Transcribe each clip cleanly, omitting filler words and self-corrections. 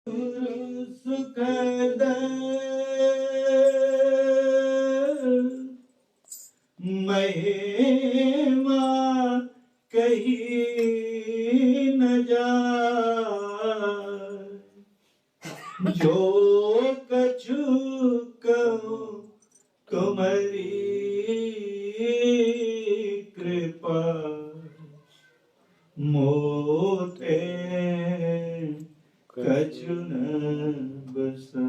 सुखद महिमा कही न जाए, जो कछु कहूं तुम्हारी कृपा, मोते कछु न बसा।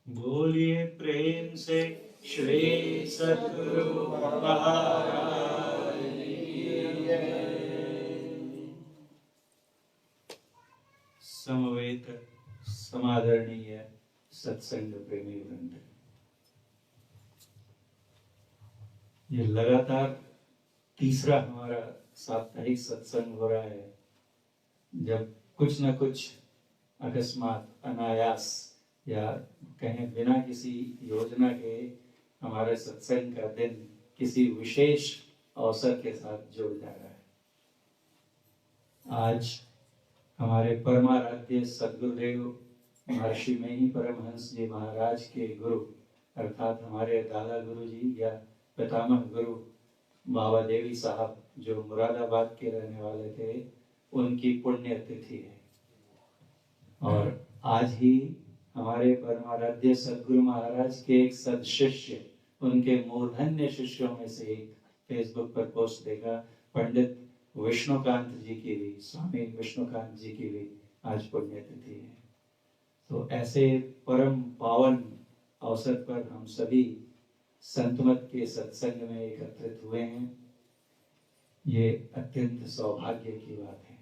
बोलिए प्रेम से श्री सद्गुरु महाराज की जय। समवेत समादरणीय सत्संग प्रेमी वृंद, ये लगातार तीसरा हमारा साप्ताहिक सत्संग हो रहा है, जब कुछ न कुछ अकस्मात अनायास या कहें बिना किसी योजना के हमारे सत्संग का दिन किसी विशेष अवसर के साथ जुड़ जा रहा है। आज हमारे परमाराध्य सद्गुरुदेव महर्षि में ही परमहंस जी महाराज के गुरु अर्थात हमारे दादा गुरु जी या पितामह गुरु बाबा देवी साहब जो मुरादाबाद के रहने वाले थे, उनकी पुण्य तिथि है। और आज ही हमारे परमाराध्य सद्गुरु महाराज के एक सदशिष्य, उनके मूर्धन्य शिष्यों में से एक फेसबुक पर पोस्ट देखा, पंडित विष्णुकांत जी की भी, स्वामी विष्णुकांत जी की भी आज पुण्यतिथि है। तो ऐसे परम पावन अवसर पर हम सभी संतमत के सत्संग में एकत्रित हुए हैं। ये अत्यंत सौभाग्य की बात है।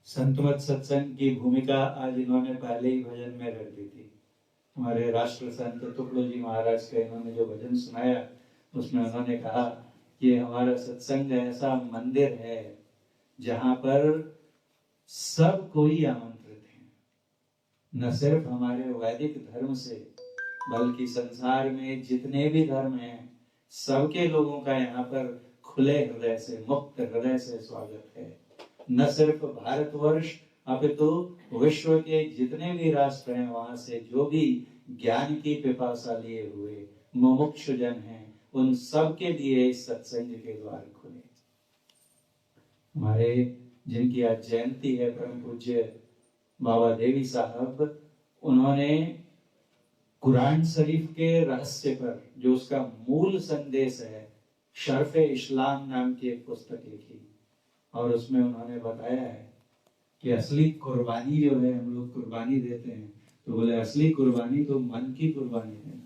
संतमत सत्संग की भूमिका आज इन्होंने पहले ही भजन में रख दी थी। हमारे राष्ट्र संत तुकडो जी महाराज का इन्होंने जो भजन सुनाया, उसमें उन्होंने कहा कि हमारा सत्संग ऐसा मंदिर है जहां पर सब कोई आमंत्रित है, न सिर्फ हमारे वैदिक धर्म से बल्कि संसार में जितने भी धर्म हैं सबके लोगों का यहाँ पर खुले हृदय से, मुक्त हृदय से स्वागत है। न सिर्फ भारतवर्ष अपितु विश्व के जितने भी राष्ट्र हैं, वहां से जो भी ज्ञान की पिपासा लिए हुए मुमुक्ष जन हैं, उन सब के लिए इस सत्संग के द्वार खुले। हमारे जिनकी आज जयंती है, परम पूज्य बाबा देवी साहब, उन्होंने कुरान शरीफ के रहस्य पर जो उसका मूल संदेश है, शर्फ़े इस्लाम नाम की एक पुस्तक लिखी और उसमें उन्होंने बताया है कि असली कुर्बानी जो है, हम लोग कुर्बानी देते हैं तो बोले असली कुर्बानी तो मन की कुर्बानी है।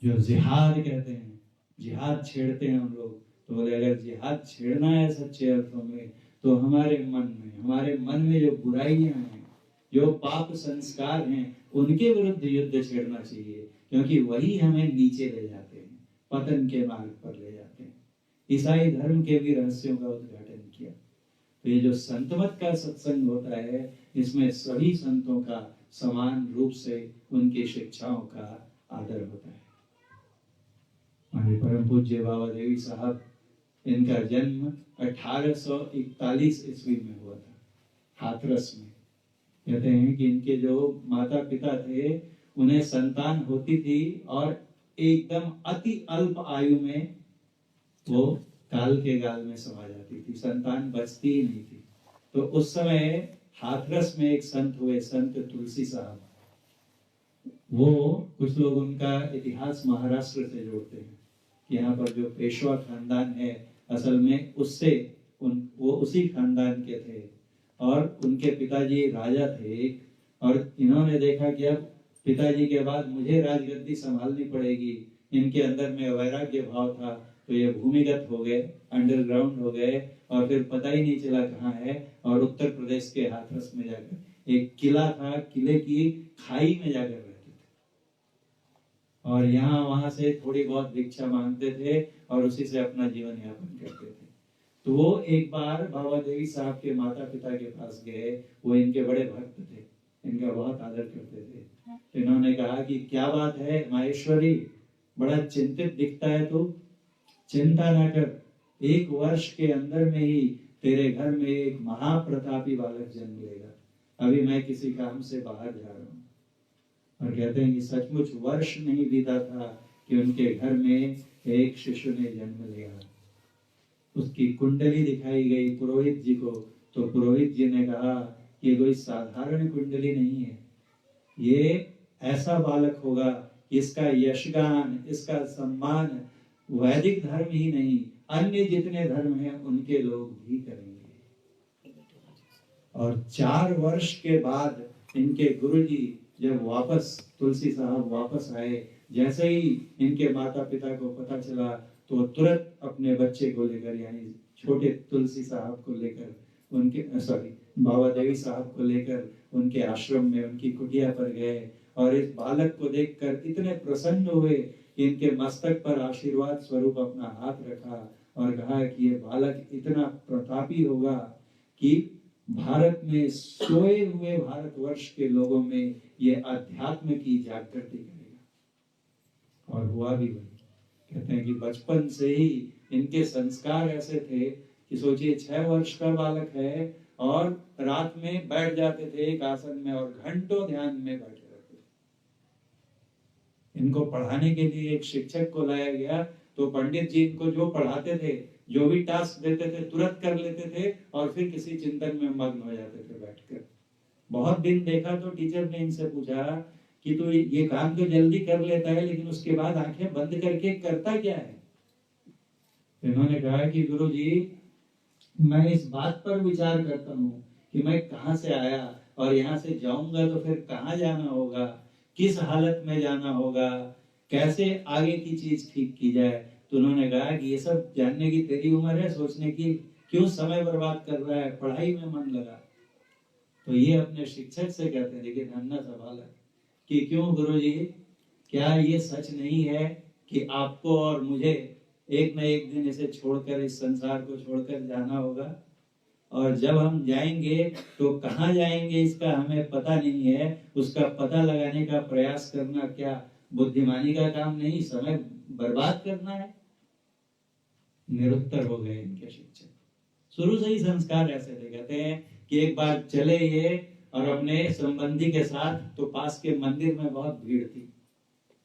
जो जिहाद कहते हैं, जिहाद छेड़ते हैं हम लोग, तो बोले अगर जिहाद छेड़ना है सच्चे अर्थों में तो हमारे मन में जो बुराइयां हैं, जो पाप संस्कार हैं, उनके विरुद्ध युद्ध छेड़ना चाहिए, क्योंकि वही हमें नीचे ले जाते हैं, पतन के मार्ग पर ले जाते हैं। ईसाई धर्म के भी रहस्यों का उद्घाटन किया। तो ये जो संतमत का सत्संग होता है, इसमें सभी संतों का समान रूप से उनकी शिक्षाओं का आदर होता है। हमारे परम पूज्य बाबा देवी साहब, इनका जन्म 1841 ईस्वी में हुआ था, हाथरस में। कहते हैं कि इनके जो माता पिता थे, उन्हें संतान होती थी और एकदम अति अल्प आयु में वो काल के गाल में समा जाती थी, संतान बचती ही नहीं थी। तो उस समय हाथरस में एक संत हुए, संत तुलसी साहब। वो कुछ लोग उनका इतिहास महाराष्ट्र से जोड़ते हैं कि यहाँ पर जो पेशवा खानदान है, असल में उससे वो उसी खानदान के थे और उनके पिताजी राजा थे। और इन्होंने देखा कि अब पिताजी के बाद मुझे राजगद्दी संभालनी पड़ेगी। इनके अंदर में वैराग्य भाव था, तो ये भूमिगत हो गए, अंडरग्राउंड हो गए और फिर पता ही नहीं चला कहाँ है। और उत्तर प्रदेश के हाथरस में जाकर एक किला था, किले की खाई में जाकर रहते थे और यहाँ वहां से थोड़ी बहुत भिक्षा मांगते थे और उसी से अपना जीवन यापन करते थे। तो वो एक बार बाबा देवी साहब के माता पिता के पास गए। वो इनके बड़े भक्त थे, इनका बहुत आदर करते थे। तो इन्होंने कहा कि क्या बात है माहेश्वरी, बड़ा चिंतित दिखता है तू। चिंता ना कर, 1 वर्ष के अंदर में ही तेरे घर में एक महाप्रतापी बालक जन्म लेगा। अभी मैं किसी काम से बाहर जा रहा हूँ। और कहते हैं कि सचमुच वर्ष नहीं बीता था कि उनके घर में एक शिशु ने जन्म लिया। उसकी कुंडली दिखाई गई पुरोहित जी को, तो पुरोहित जी ने कहा कि कोई साधारण कुंडली नहीं है, ये ऐसा बालक होगा कि इसका यशगान, इसका सम्मान वैदिक धर्म ही नहीं, अन्य जितने धर्म हैं उनके लोग भी करेंगे। और 4 वर्ष के बाद इनके गुरुजी जब वापस, तुलसी साहब वापस आए, जैसे ही इनके माता पिता को पता चला तो तुरंत अपने बच्चे को लेकर, यानी छोटे तुलसी साहब को लेकर उनके बाबा देवी साहब को लेकर उनके आश्रम में, उनकी कुटिया पर गए। और इस बालक को देखकर इतने प्रसन्न हुए कि इनके मस्तक पर आशीर्वाद स्वरूप अपना हाथ रखा और कहा कि ये बालक इतना प्रतापी होगा कि भारत में सोए हुए भारतवर्ष के लोगों में ये अध्यात्म की जागृति करेगा। और हुआ भी वही। कहते हैं कि बचपन से ही इनके संस्कार ऐसे थे कि सोचिए 6 वर्ष का बालक है और रात में बैठ जाते थे एक आसन में और घंटों ध्यान में बैठे रहते थे। इनको पढ़ाने के लिए एक शिक्षक को लाया गया, तो पंडित जी इनको जो पढ़ाते थे, जो भी टास्क देते थे तुरंत कर लेते थे और फिर किसी चिंतन में मग्न हो जाते थे बैठकर। बहुत दिन देखा तो टीचर ने इनसे पूछा कि तू ये काम तो जल्दी कर लेता है, लेकिन उसके बाद आंखें बंद करके करता क्या है? इन्होंने कहा कि गुरुजी, मैं इस बात पर विचार करता हूँ कि मैं कहाँ से आया और यहाँ से जाऊंगा तो फिर कहाँ जाना होगा, किस हालत में जाना होगा, कैसे आगे की चीज ठीक की जाए। तो उन्होंने कहा कि ये सब जानने की तेरी उम्र है, सोचने की क्यों समय बर्बाद कर रहा है, पढ़ाई में मन लगा। तो ये अपने शिक्षक से कहते हैं, लेकिन नन्हा सा बालक, कि क्यों गुरुजी, क्या ये सच नहीं है कि आपको और मुझे एक न एक दिन इसे छोड़कर, इस संसार को छोड़कर जाना होगा? और जब हम जाएंगे तो कहाँ जाएंगे इसका हमें पता नहीं है। उसका पता लगाने का प्रयास करना क्या बुद्धिमानी का काम नहीं, समय बर्बाद करना है? निरुत्तर हो गए इनके शिक्षक। शुरू से ही संस्कार ऐसे थे। कहते हैं कि एक बार चले ये और अपने संबंधी के साथ, तो पास के मंदिर में बहुत भीड़ थी,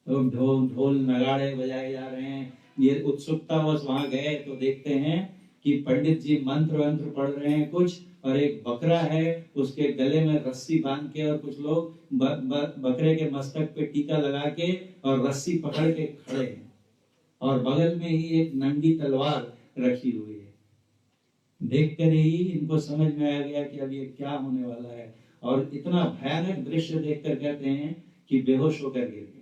तो ढोल नगाड़े बजाए जा रहे हैं। ये उत्सुकतावश वहां गए तो देखते हैं कि पंडित जी मंत्र वंत्र पढ़ रहे हैं कुछ, और एक बकरा है उसके गले में रस्सी बांध के, और कुछ लोग बकरे के मस्तक पे टीका लगा के और रस्सी पकड़ के खड़े हैं, और बगल में ही एक नंगी तलवार रखी हुई है। देखकर ही इनको समझ में आ गया कि अब ये क्या होने वाला है, और इतना भयानक दृश्य देखकर कहते हैं कि बेहोश होकर गिर गया।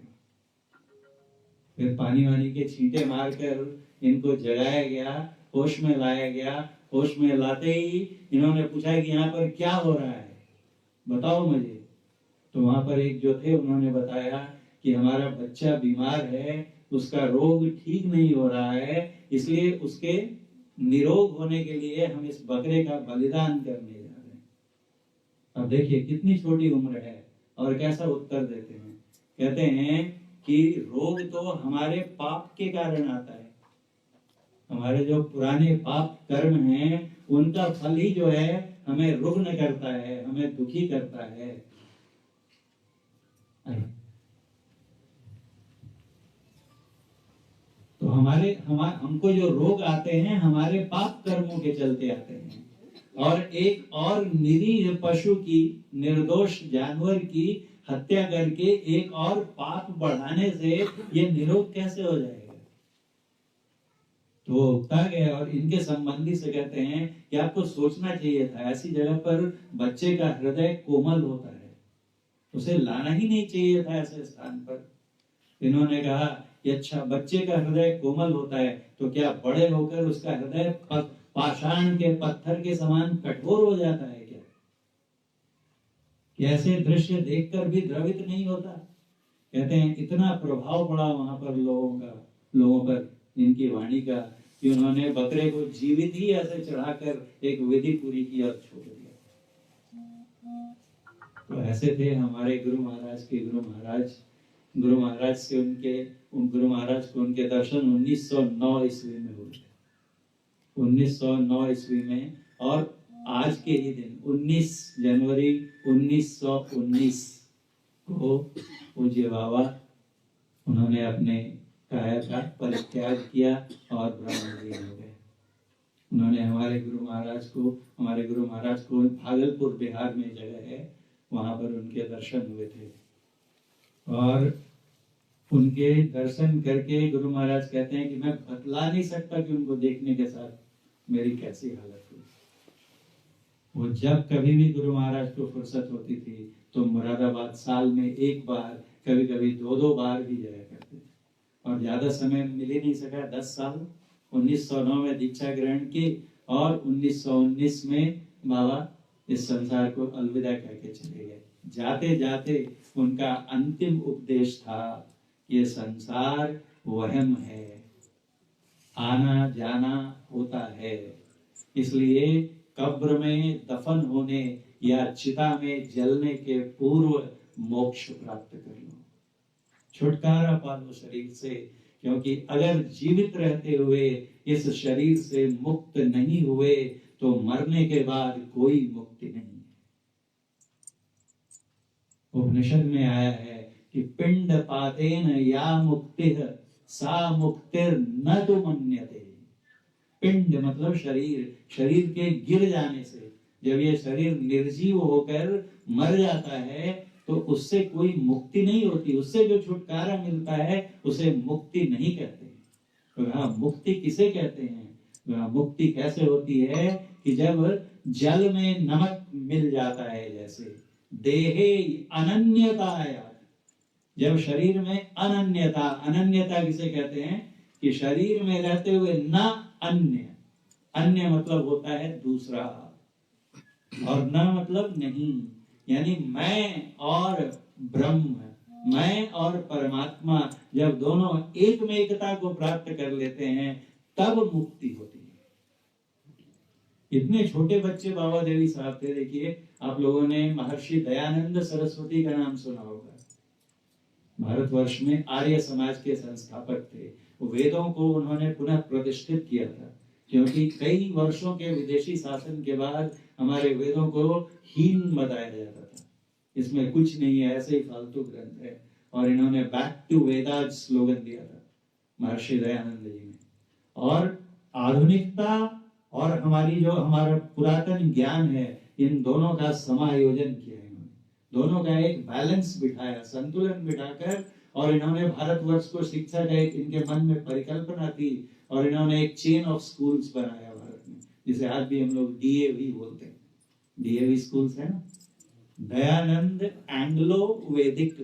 फिर पानी वानी के छींटे मारकर इनको जगाया गया, होश में लाया गया। होश में लाते ही इन्होंने पूछा कि यहाँ पर क्या हो रहा है, बताओ मुझे। तो वहां पर एक जो थे उन्होंने बताया कि हमारा बच्चा बीमार है, उसका रोग ठीक नहीं हो रहा है, इसलिए उसके निरोग होने के लिए हम इस बकरे का बलिदान करने जा रहे हैं। अब देखिए कितनी छोटी उम्र है और कैसा उत्तर देते हैं। कहते हैं कि रोग तो हमारे पाप के कारण आता है, हमारे जो पुराने पाप कर्म हैं उनका फल ही जो है हमें रुग्ण करता है, हमें दुखी करता है। तो हमको जो रोग आते हैं हमारे पाप कर्मों के चलते आते हैं। और एक और निरीह पशु की, निर्दोष जानवर की हत्या करके एक और पाप बढ़ाने से ये निरोग कैसे हो जाएगा? तो वो उकता गया और इनके संबंधी से कहते हैं कि आपको सोचना चाहिए था, ऐसी जगह पर बच्चे का हृदय कोमल होता है, उसे लाना ही नहीं चाहिए था ऐसे स्थान पर। इन्होंने कहा कि अच्छा, बच्चे का हृदय कोमल होता है तो क्या बड़े होकर उसका हृदय पाषाण के पत्थर के समान कठोर हो जाता है क्या? कैसे दृश्य देखकर भी द्रवित नहीं होता? कहते हैं इतना प्रभाव पड़ा वहां पर लोगों पर इनकी वाणी का कि उन्होंने बकरे को जीवित ही ऐसे चढ़ाकर एक विधि पूरी की और छोड़ दिया। तो ऐसे थे हमारे गुरु महाराज के गुरु महाराज को उनके दर्शन 1909 ईस्वी में हुए थे। 1909 ईस्वी में, और आज के ही दिन 19 जनवरी 1919 को पूज्य बाबा उन्होंने अपने काया का परित्याग किया और ब्रह्मलीन हो गए। उन्होंने हमारे गुरु महाराज को भागलपुर बिहार में जगह है, वहां पर उनके दर्शन हुए थे। और उनके दर्शन करके गुरु महाराज कहते हैं कि मैं बतला नहीं सकता कि उनको देखने के साथ मेरी कैसी हालत हुई। वो जब कभी भी गुरु महाराज को फुर्सत होती थी तो मुरादाबाद साल में एक बार, कभी कभी 2-2 बार भी जाया करते थे। और ज्यादा समय मिल ही नहीं सका, 10 साल। 1909 में दीक्षा ग्रहण की और 1919 में बाबा इस संसार को अलविदा करके चले गए। जाते जाते उनका अंतिम उपदेश था, ये संसार वहम है, आना जाना होता है, इसलिए कब्र में दफन होने या चिता में जलने के पूर्व मोक्ष प्राप्त कर लो, छुटकारा पा लो शरीर से। क्योंकि अगर जीवित रहते हुए इस शरीर से मुक्त नहीं हुए तो मरने के बाद कोई मुक्ति नहीं है। उपनिषद में आया है कि पिंड पातेन या मुक्तिः सा मुक्तिर् न तु मन्यते। पिंड मतलब शरीर के गिर जाने से, जब ये शरीर निर्जीव होकर मर जाता है तो उससे कोई मुक्ति नहीं होती, उससे जो छुटकारा मिलता है उसे मुक्ति नहीं कहते। तो हाँ, मुक्ति किसे कहते हैं? मुक्ति कैसे होती है कि जब जल में नमक मिल जाता है, जैसे देहे अनन्यताया, जब शरीर में अनन्यता किसे कहते हैं? कि शरीर में रहते हुए न अन्य मतलब होता है दूसरा, और न मतलब नहीं, यानी मैं और ब्रह्म, मैं और परमात्मा जब दोनों एक में एकता को प्राप्त कर लेते हैं तब मुक्ति होती है। इतने छोटे बच्चे बाबा देवी साहब थे। देखिए, आप लोगों ने महर्षि दयानंद सरस्वती का नाम सुना होगा। भारतवर्ष में आर्य समाज के संस्थापक थे। वेदों को उन्होंने पुनः प्रतिष्ठित किया था, क्योंकि कई वर्षों के विदेशी शासन के बाद हमारे वेदों को हीन बताया जाता था, इसमें कुछ नहीं है, ऐसे ही फालतू ग्रंथ है। और इन्होंने बैक टू वेदास स्लोगन दिया था महर्षि दयानंद जी ने। और आधुनिकता और हमारा पुरातन ज्ञान है, इन दोनों का समायोजन किया है इन्होंने, दोनों का एक बैलेंस बिठाया, संतुलन बिठाकर। और इन्होंने भारतवर्ष को शिक्षा का एक इनके मन में परिकल्पना थी, और इन्होंने एक चेन ऑफ स्कूल्स बनाया भारत में, जिसे आज भी हम लोग DAV बोलते हैं। DAV स्कूल्स है ना, दयानंद एंग्लो वैदिक।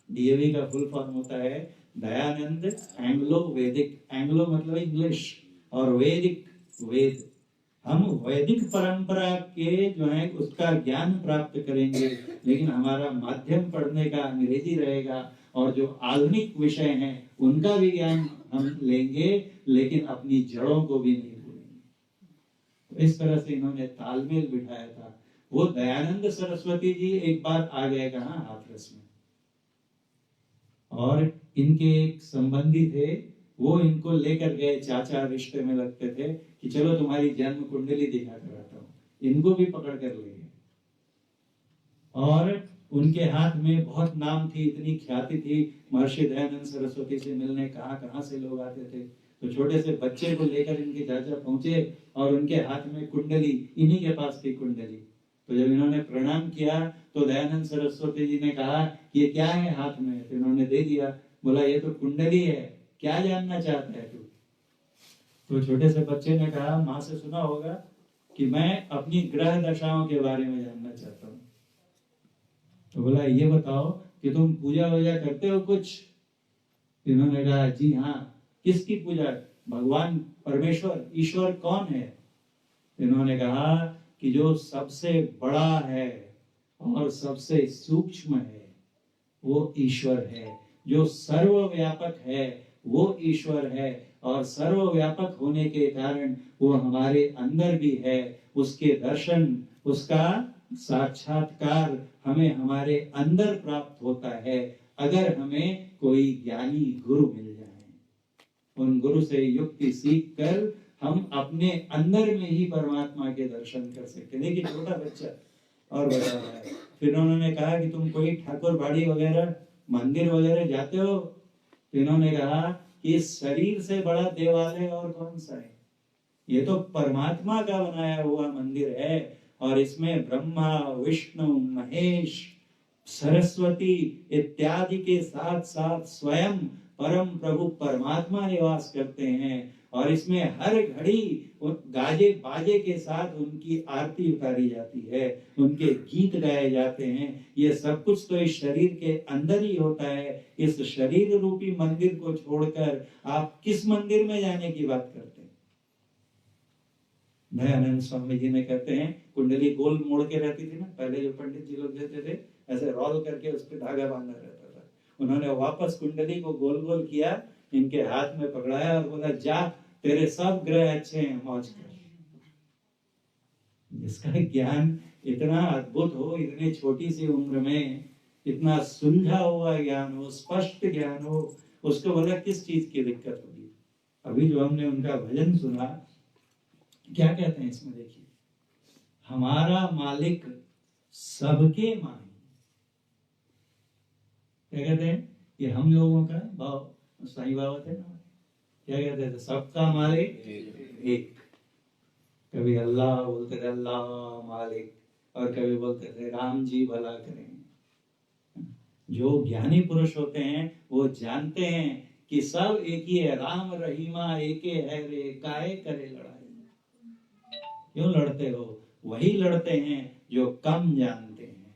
DAV का फुल फॉर्म होता है दयानंद एंग्लो वैदिक। एंग्लो मतलब इंग्लिश और वैदिक वेद। हम वैदिक परंपरा के जो है उसका ज्ञान प्राप्त करेंगे, लेकिन हमारा माध्यम पढ़ने का अंग्रेजी रहेगा, और जो आधुनिक विषय हैं उनका भी ज्ञान हम लेंगे, लेकिन अपनी जड़ों को भी नहीं भूलेंगे। तो इस तरह से इन्होंने तालमेल बिठाया था। वो दयानंद सरस्वती जी एक बार आ गए कहाँ? हाथरस में। और इनके एक संबंधी थे, वो इनको लेकर गए, चाचा रिश्ते में लगते थे, कि चलो तुम्हारी जन्म कुंडली दिखा कराता हूँ। इनको भी पकड़ कर ले गए, और उनके हाथ में बहुत नाम थी, इतनी ख्याति थी। महर्षि दयानंद सरस्वती से मिलने कहाँ से लोग आते थे। तो छोटे से बच्चे को लेकर इनके चाचा पहुंचे, और उनके हाथ में कुंडली, इन्हीं के पास थी कुंडली। तो जब इन्होंने प्रणाम किया तो दयानंद सरस्वती जी ने कहा, ये क्या है हाथ में? तो इन्होंने दे दिया। बोला, ये तो कुंडली है, क्या जानना चाहता है तू? तो छोटे से बच्चे ने कहा, माँ से सुना होगा कि मैं अपनी ग्रह दशाओं के बारे में जानना चाहता हूँ। तो बोला, ये बताओ कि तुम पूजा वूजा करते हो कुछ? इन्होंने कहा, जी हाँ। किसकी पूजा? भगवान परमेश्वर, ईश्वर कौन है? इन्होंने कहा कि जो सबसे बड़ा है और सबसे सूक्ष्म है वो ईश्वर है, जो सर्वव्यापक है वो ईश्वर है, और सर्वव्यापक होने के कारण वो हमारे अंदर भी है। उसके दर्शन, उसका साक्षात्कार हमें हमारे अंदर प्राप्त होता है अगर हमें कोई ज्ञानी गुरु मिल जाए। उन गुरु से युक्ति सीख कर हम अपने अंदर में ही परमात्मा के दर्शन कर सकते हैं। देखिए छोटा बच्चा और बता रहा है। फिर उन्होंने कहा कि तुम कोई ठाकुर बाड़ी वगैरह मंदिर वगैरह जाते हो? तो इन्होंने कहा कि इस शरीर से बड़ा देवालय और कौन सा है? ये तो परमात्मा का बनाया हुआ मंदिर है, और इसमें ब्रह्मा, विष्णु, महेश, सरस्वती इत्यादि के साथ साथ स्वयं परम प्रभु परमात्मा निवास करते हैं, और इसमें हर घड़ी गाजे बाजे के साथ उनकी आरती उतारी जाती है, उनके गीत गाए जाते हैं। ये सब कुछ तो इस शरीर के अंदर ही होता है। इस शरीर रूपी मंदिर को छोड़कर आप किस मंदिर में जाने की बात करते हैं? दयानंद स्वामी जी ने कहते हैं कुंडली गोल मोड़ के रहती थी ना, पहले जो पंडित जी लोग देते थे ऐसे रोल करके उस पर धागा बांधा रहता था। उन्होंने वापस कुंडली को गोल गोल किया, इनके हाथ में पकड़ाया और बोला जा तेरे सब ग्रह अच्छे हैं, मौज कर। जिसका ज्ञान इतना अद्भुत हो, इतनी छोटी सी उम्र में इतना सुलझा हुआ ज्ञान हो, स्पष्ट ज्ञान हो, उसको बोला किस चीज की दिक्कत होगी। अभी जो हमने उनका भजन सुना, क्या कहते हैं इसमें देखिए, हमारा मालिक सबके मालिक। क्या कहते हैं? ये हम लोगों का भाव साईं बाबा थे ना, क्या कहते थे? सबका मालिक एक। कभी अल्लाह बोलते थे, अल्लाह मालिक, और कभी बोलते थे राम जी भला करें। जो ज्ञानी पुरुष होते हैं वो जानते हैं कि सब एक ही है, राम रहीमा एके है रे, काहे करे लड़ाई। क्यों लड़ते हो? वही लड़ते हैं जो कम जानते हैं,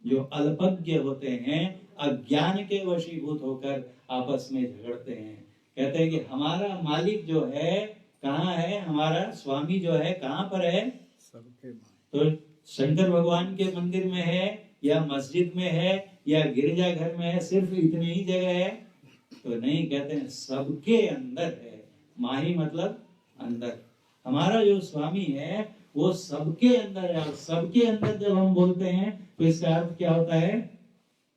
जो अल्पज्ञ होते हैं, अज्ञान के वशीभूत होकर आपस में झगड़ते हैं। कहते हैं कि हमारा मालिक जो है कहाँ है, हमारा स्वामी जो है कहाँ पर है? सबके। तो शंकर भगवान के मंदिर में है, या मस्जिद में है, या गिरजाघर में है, सिर्फ इतनी ही जगह है? तो नहीं, कहते हैं सबके अंदर है। माही मतलब अंदर। हमारा जो स्वामी है वो सबके अंदर है, और सबके अंदर जब हम बोलते हैं तो इसका अर्थ क्या होता है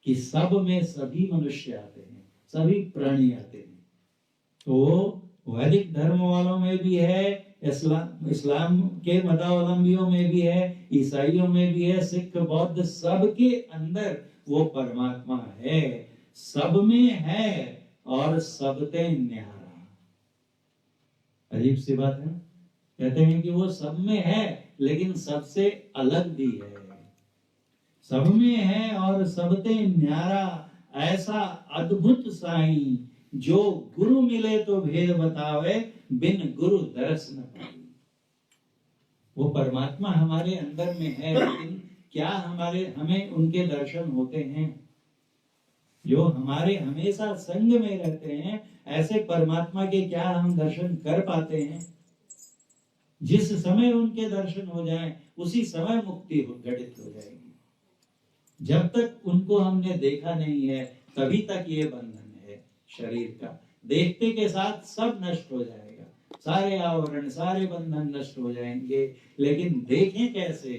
कि सब में सभी मनुष्य आते हैं, सभी प्राणी आते हैं। तो वैदिक धर्म वालों में भी है, इस्लाम के मतावलंबियों में भी है, ईसाइयों में भी है, सिख बौद्ध, सबके अंदर वो परमात्मा है, सब में है और सबते न्यारा। अजीब सी बात है ना। कहते हैं कि वो सब में है लेकिन सबसे अलग भी है, सब में है और सबते न्यारा। ऐसा अद्भुत साईं जो गुरु मिले तो भेद बतावे, बिन गुरु दरस न पाई। वो परमात्मा हमारे अंदर में है, लेकिन क्या हमें उनके दर्शन होते हैं? जो हमारे हमेशा संग में रहते हैं, ऐसे परमात्मा के क्या हम दर्शन कर पाते हैं? जिस समय उनके दर्शन हो जाएं, उसी समय मुक्ति घटित हो जाएगी। जब तक उनको हमने देखा नहीं है तभी तक ये बंधन है शरीर का। देखते के साथ सब नष्ट हो जाएगा, सारे आवरण, सारे बंधन नष्ट हो जाएंगे, लेकिन देखें कैसे?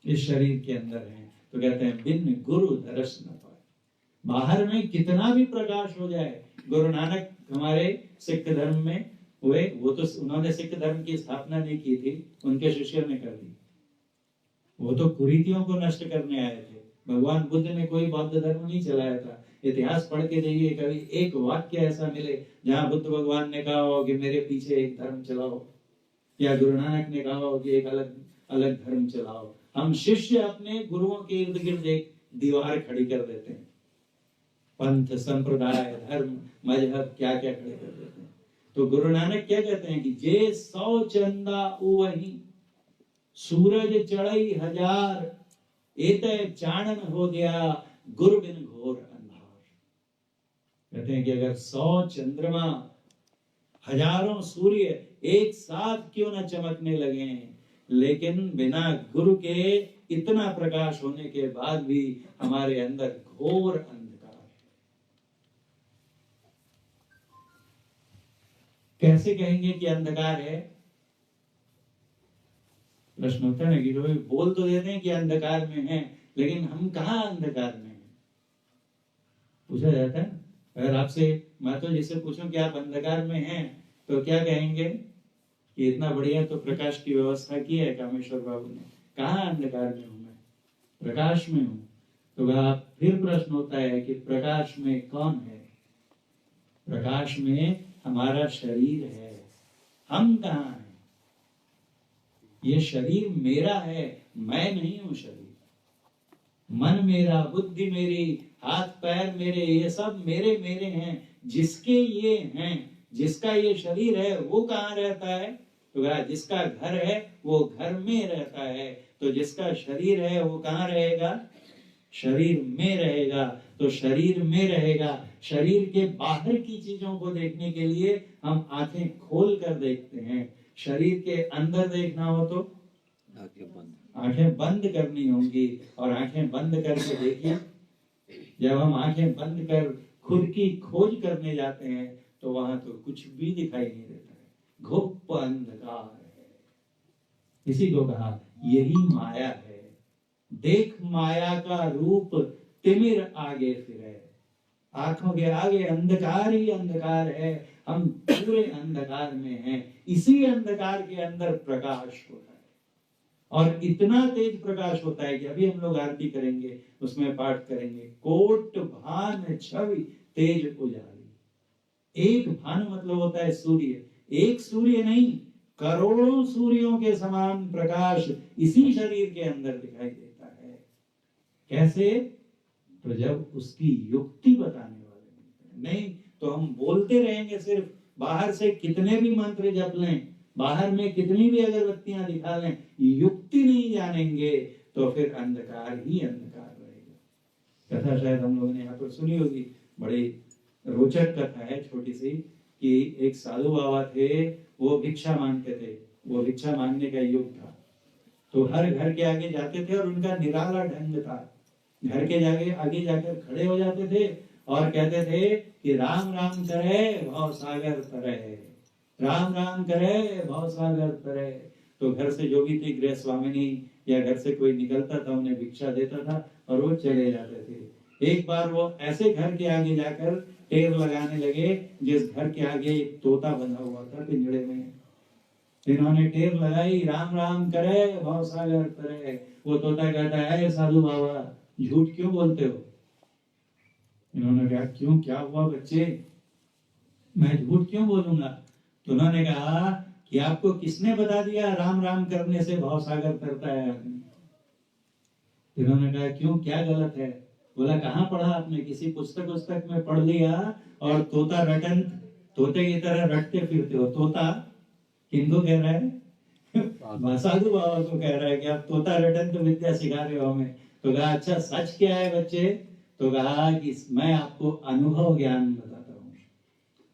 इस शरीर के अंदर है। तो कहते हैं बिन गुरु दर्श न पाए। बाहर में कितना भी प्रकाश हो जाए, गुरु नानक हमारे सिख धर्म में हुए, वो तो उन्होंने सिख धर्म की स्थापना नहीं की थी, उनके शिष्यों ने कर दी। वो तो कुरीतियों को नष्ट करने आए थे। भगवान बुद्ध ने कोई बौद्ध धर्म नहीं चलाया था। इतिहास पढ़ के देखिए, कभी एक वाक्य ऐसा मिले जहां बुद्ध भगवान ने कहा हो कि मेरे पीछे एक धर्म चलाओ, या गुरु नानक ने कहा हो कि एक अलग अलग धर्म चलाओ। हम शिष्य अपने गुरुओं के इर्द गिर्द एक दीवार खड़ी कर देते हैं, पंथ, संप्रदाय, धर्म, मजहब क्या क्या खड़े कर देते हैं। तो गुरु नानक क्या कहते हैं कि जे 100 चंदा वही सूरज चढ़ई 1000, एते चाणन हो गया गुरु बिन घोर अंधार। कहते हैं कि अगर 100 चंद्रमा हजारों सूर्य एक साथ क्यों न चमकने लगे, लेकिन बिना गुरु के इतना प्रकाश होने के बाद भी हमारे अंदर घोर अंधकार है। कैसे कहेंगे कि अंधकार है? प्रश्न होता है ना कि लोग बोल तो देते हैं कि अंधकार में है, लेकिन हम कहाँ अंधकार में हैं? पूछा जाता है। अगर आपसे मैं तो जिससे पूछूं कि आप अंधकार में हैं, तो क्या कहेंगे कि इतना बढ़िया तो प्रकाश की व्यवस्था की है कामेश्वर बाबू ने, कहाँ अंधकार में हूं मैं, प्रकाश में हूं। तो आप फिर प्रश्न होता है कि प्रकाश में कौन है? प्रकाश में हमारा शरीर है, हम कहाँ हैं? ये शरीर मेरा है, मैं नहीं हूं शरीर। मन मेरा, बुद्धि मेरी, हाथ पैर मेरे, ये सब मेरे मेरे हैं। जिसके ये हैं, जिसका ये शरीर है, वो कहाँ रहता है? तो जिसका घर है वो घर में रहता है। तो जिसका शरीर है वो कहाँ रहेगा? शरीर में रहेगा। तो शरीर में रहेगा। शरीर के बाहर की चीजों को देखने के लिए हम आंखें खोल कर देखते हैं। शरीर के अंदर देखना हो तो आंखें बंद करनी होंगी। और आंखें बंद करके देखिए, जब हम आंखें बंद कर खुद की खोज करने जाते हैं तो वहां तो कुछ भी दिखाई नहीं देता है, घुप अंधकार है। इसी को कहा यही माया है। देख माया का रूप तिमिर आगे फिरे। आंखों के आगे अंधकार ही अंधकार है, हम पूरे अंधकार में हैं। इसी अंधकार के अंदर प्रकाश होता है, और इतना तेज प्रकाश होता है कि अभी हम लोग आरती करेंगे, उसमें पाठ करेंगे, कोट भान छवि तेज उजाली। एक भान मतलब होता है सूर्य, एक सूर्य नहीं, करोड़ों सूर्यों के समान प्रकाश इसी शरीर के अंदर दिखाई देता है। कैसे? तो जब उसकी युक्ति बताने वाले मिलते हैं। नहीं तो हम बोलते रहेंगे, सिर्फ बाहर से कितने भी मंत्र जप लें, बाहर में कितनी भी अगरबत्तियां दिखा लें, युक्ति नहीं जानेंगे तो फिर अंधकार ही अंधकार रहेगा। कथा शायद हम लोगों ने यहाँ पर सुनी होगी, बड़ी रोचक कथा है, छोटी सी, कि एक साधु बाबा थे, वो भिक्षा मांगते थे। वो भिक्षा मांगने का युग था, तो हर घर के आगे जाते थे और उनका निराला ढंग था। घर के आगे जाकर खड़े हो जाते थे और कहते थे कि राम राम करे भव सागर तरे, राम राम करे भव सागर तरे। तो घर से जो भी थी गृह स्वामिनी या घर से कोई निकलता था, उन्हें भिक्षा देता था और वो चले जाते थे। एक बार वो ऐसे घर के आगे जाकर टेर लगाने लगे जिस घर के आगे एक तोता बंधा हुआ था पिंजड़े में। इन्होंने टेर लगाई, राम राम करे भव सागर तरे। वो तोता कहता है, साधु बाबा झूठ क्यों बोलते हो? इन्होंने कहा, क्यों, क्या हुआ बच्चे, मैं झूठ क्यों बोलूंगा? तो उन्होंने कहा कि आपको किसने बता दिया राम राम करने से भव सागर तरता है आदमी? इन्होंने कहा, क्यों, क्या गलत है? बोला, कहाँ पढ़ा आपने? किसी पुस्तक में पढ़ लिया और तोता रटन, तोते की तरह रटते फिरते हो। तोता किनको कह रहा है? साधु बाबा को कह रहा है कि आप तोता रटन तो विद्या सिखा रहे हो हमें। तो कहा, अच्छा सच क्या है बच्चे? तो कहा कि मैं आपको अनुभव ज्ञान बताता हूँ।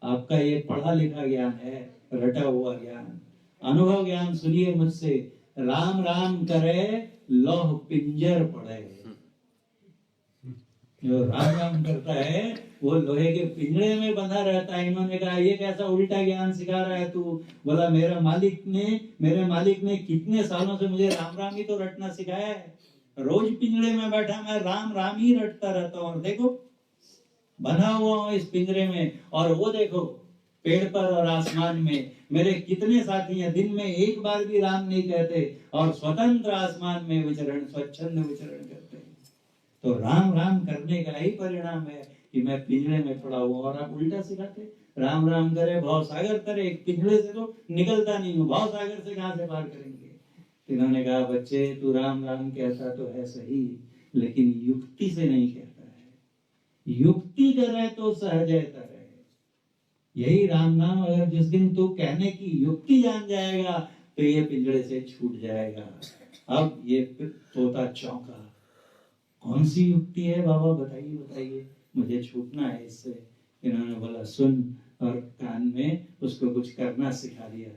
आपका ये पढ़ा लिखा ज्ञान है, रटा हुआ ज्ञान, अनुभव ज्ञान सुनिए मुझसे। राम राम करे लोह पिंजर पड़े। जो राम राम करता है वो लोहे के पिंजरे में बंधा रहता है। इन्होंने कहा, ये कैसा उल्टा ज्ञान सिखा रहा है तू? बोला, मेरे मालिक ने कितने सालों से मुझे राम राम ही तो रटना सिखाया है। रोज पिंजरे में बैठा मैं राम राम ही रटता रहता हूँ, और देखो बना हुआ हूँ इस पिंजरे में, और वो देखो पेड़ पर और आसमान में मेरे कितने साथी हैं, दिन में एक बार भी राम नहीं कहते और स्वतंत्र आसमान में विचरण, स्वच्छंद विचरण करते हैं। तो राम राम करने का ही परिणाम है कि मैं पिंजरे में पड़ा हुआ, और आप उल्टा सिखाते, राम राम करे भव सागर तरे। एक पिंजरे से तो निकलता नहीं हूँ, भव सागर से कहां से पार करेंगे? इन्होंने कहा, बच्चे तू राम राम कहता तो है सही, लेकिन युक्ति से नहीं कहता है। युक्ति करे तो सहजता रहे। यही राम नाम अगर जिस दिन तू कहने की युक्ति जान जाएगा तो ये पिंजरे से छूट जाएगा। अब ये तोता चौंका, कौन सी युक्ति है बाबा, बताइए बताइए, मुझे छूटना है इससे। इन्होंने बोला, सुन, और कान में उसको कुछ करना सिखा दिया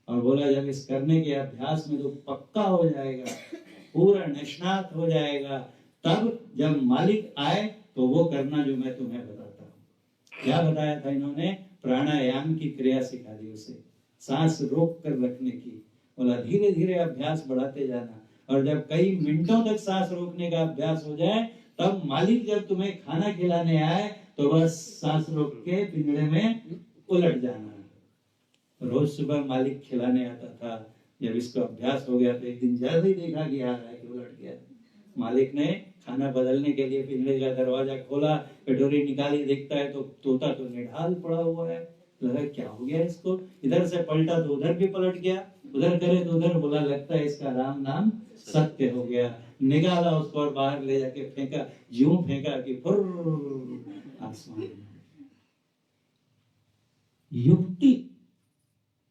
और बोला जब इस करने के अभ्यास में तो पक्का हो जाएगा, पूरा निष्णात हो जाएगा, तब जब मालिक आए तो वो करना जो मैं तुम्हें बताता हूँ। क्या बताया था इन्होंने? प्राणायाम की क्रिया सिखा दी उसे, सांस रोक कर रखने की। बोला धीरे धीरे अभ्यास बढ़ाते जाना, और जब कई मिनटों तक सांस रोकने का अभ्यास हो जाए तब मालिक जब तुम्हें खाना खिलाने आए तो बस सांस रोक के पिंजड़े में उलट जाना। रोज सुबह मालिक खिलाने आता था। जब इसको अभ्यास हो गया तो एक दिन जल्द ही देखा कि आ रहा है कि उलट गया। मालिक ने खाना बदलने के लिए पिंजड़े का दरवाजा खोला, कटोरी निकाली, देखता है तो तोता तो निढाल पड़ा हुआ है। लगा क्या हो गया इसको, इधर से पलटा तो उधर भी पलट गया, उधर करे तो उधर। बोला लगता है इसका राम नाम सत्य हो गया। निकाला उसको और बाहर ले जाके फेंका, यूं फेंका कि फुर्र आसमान। युक्ति,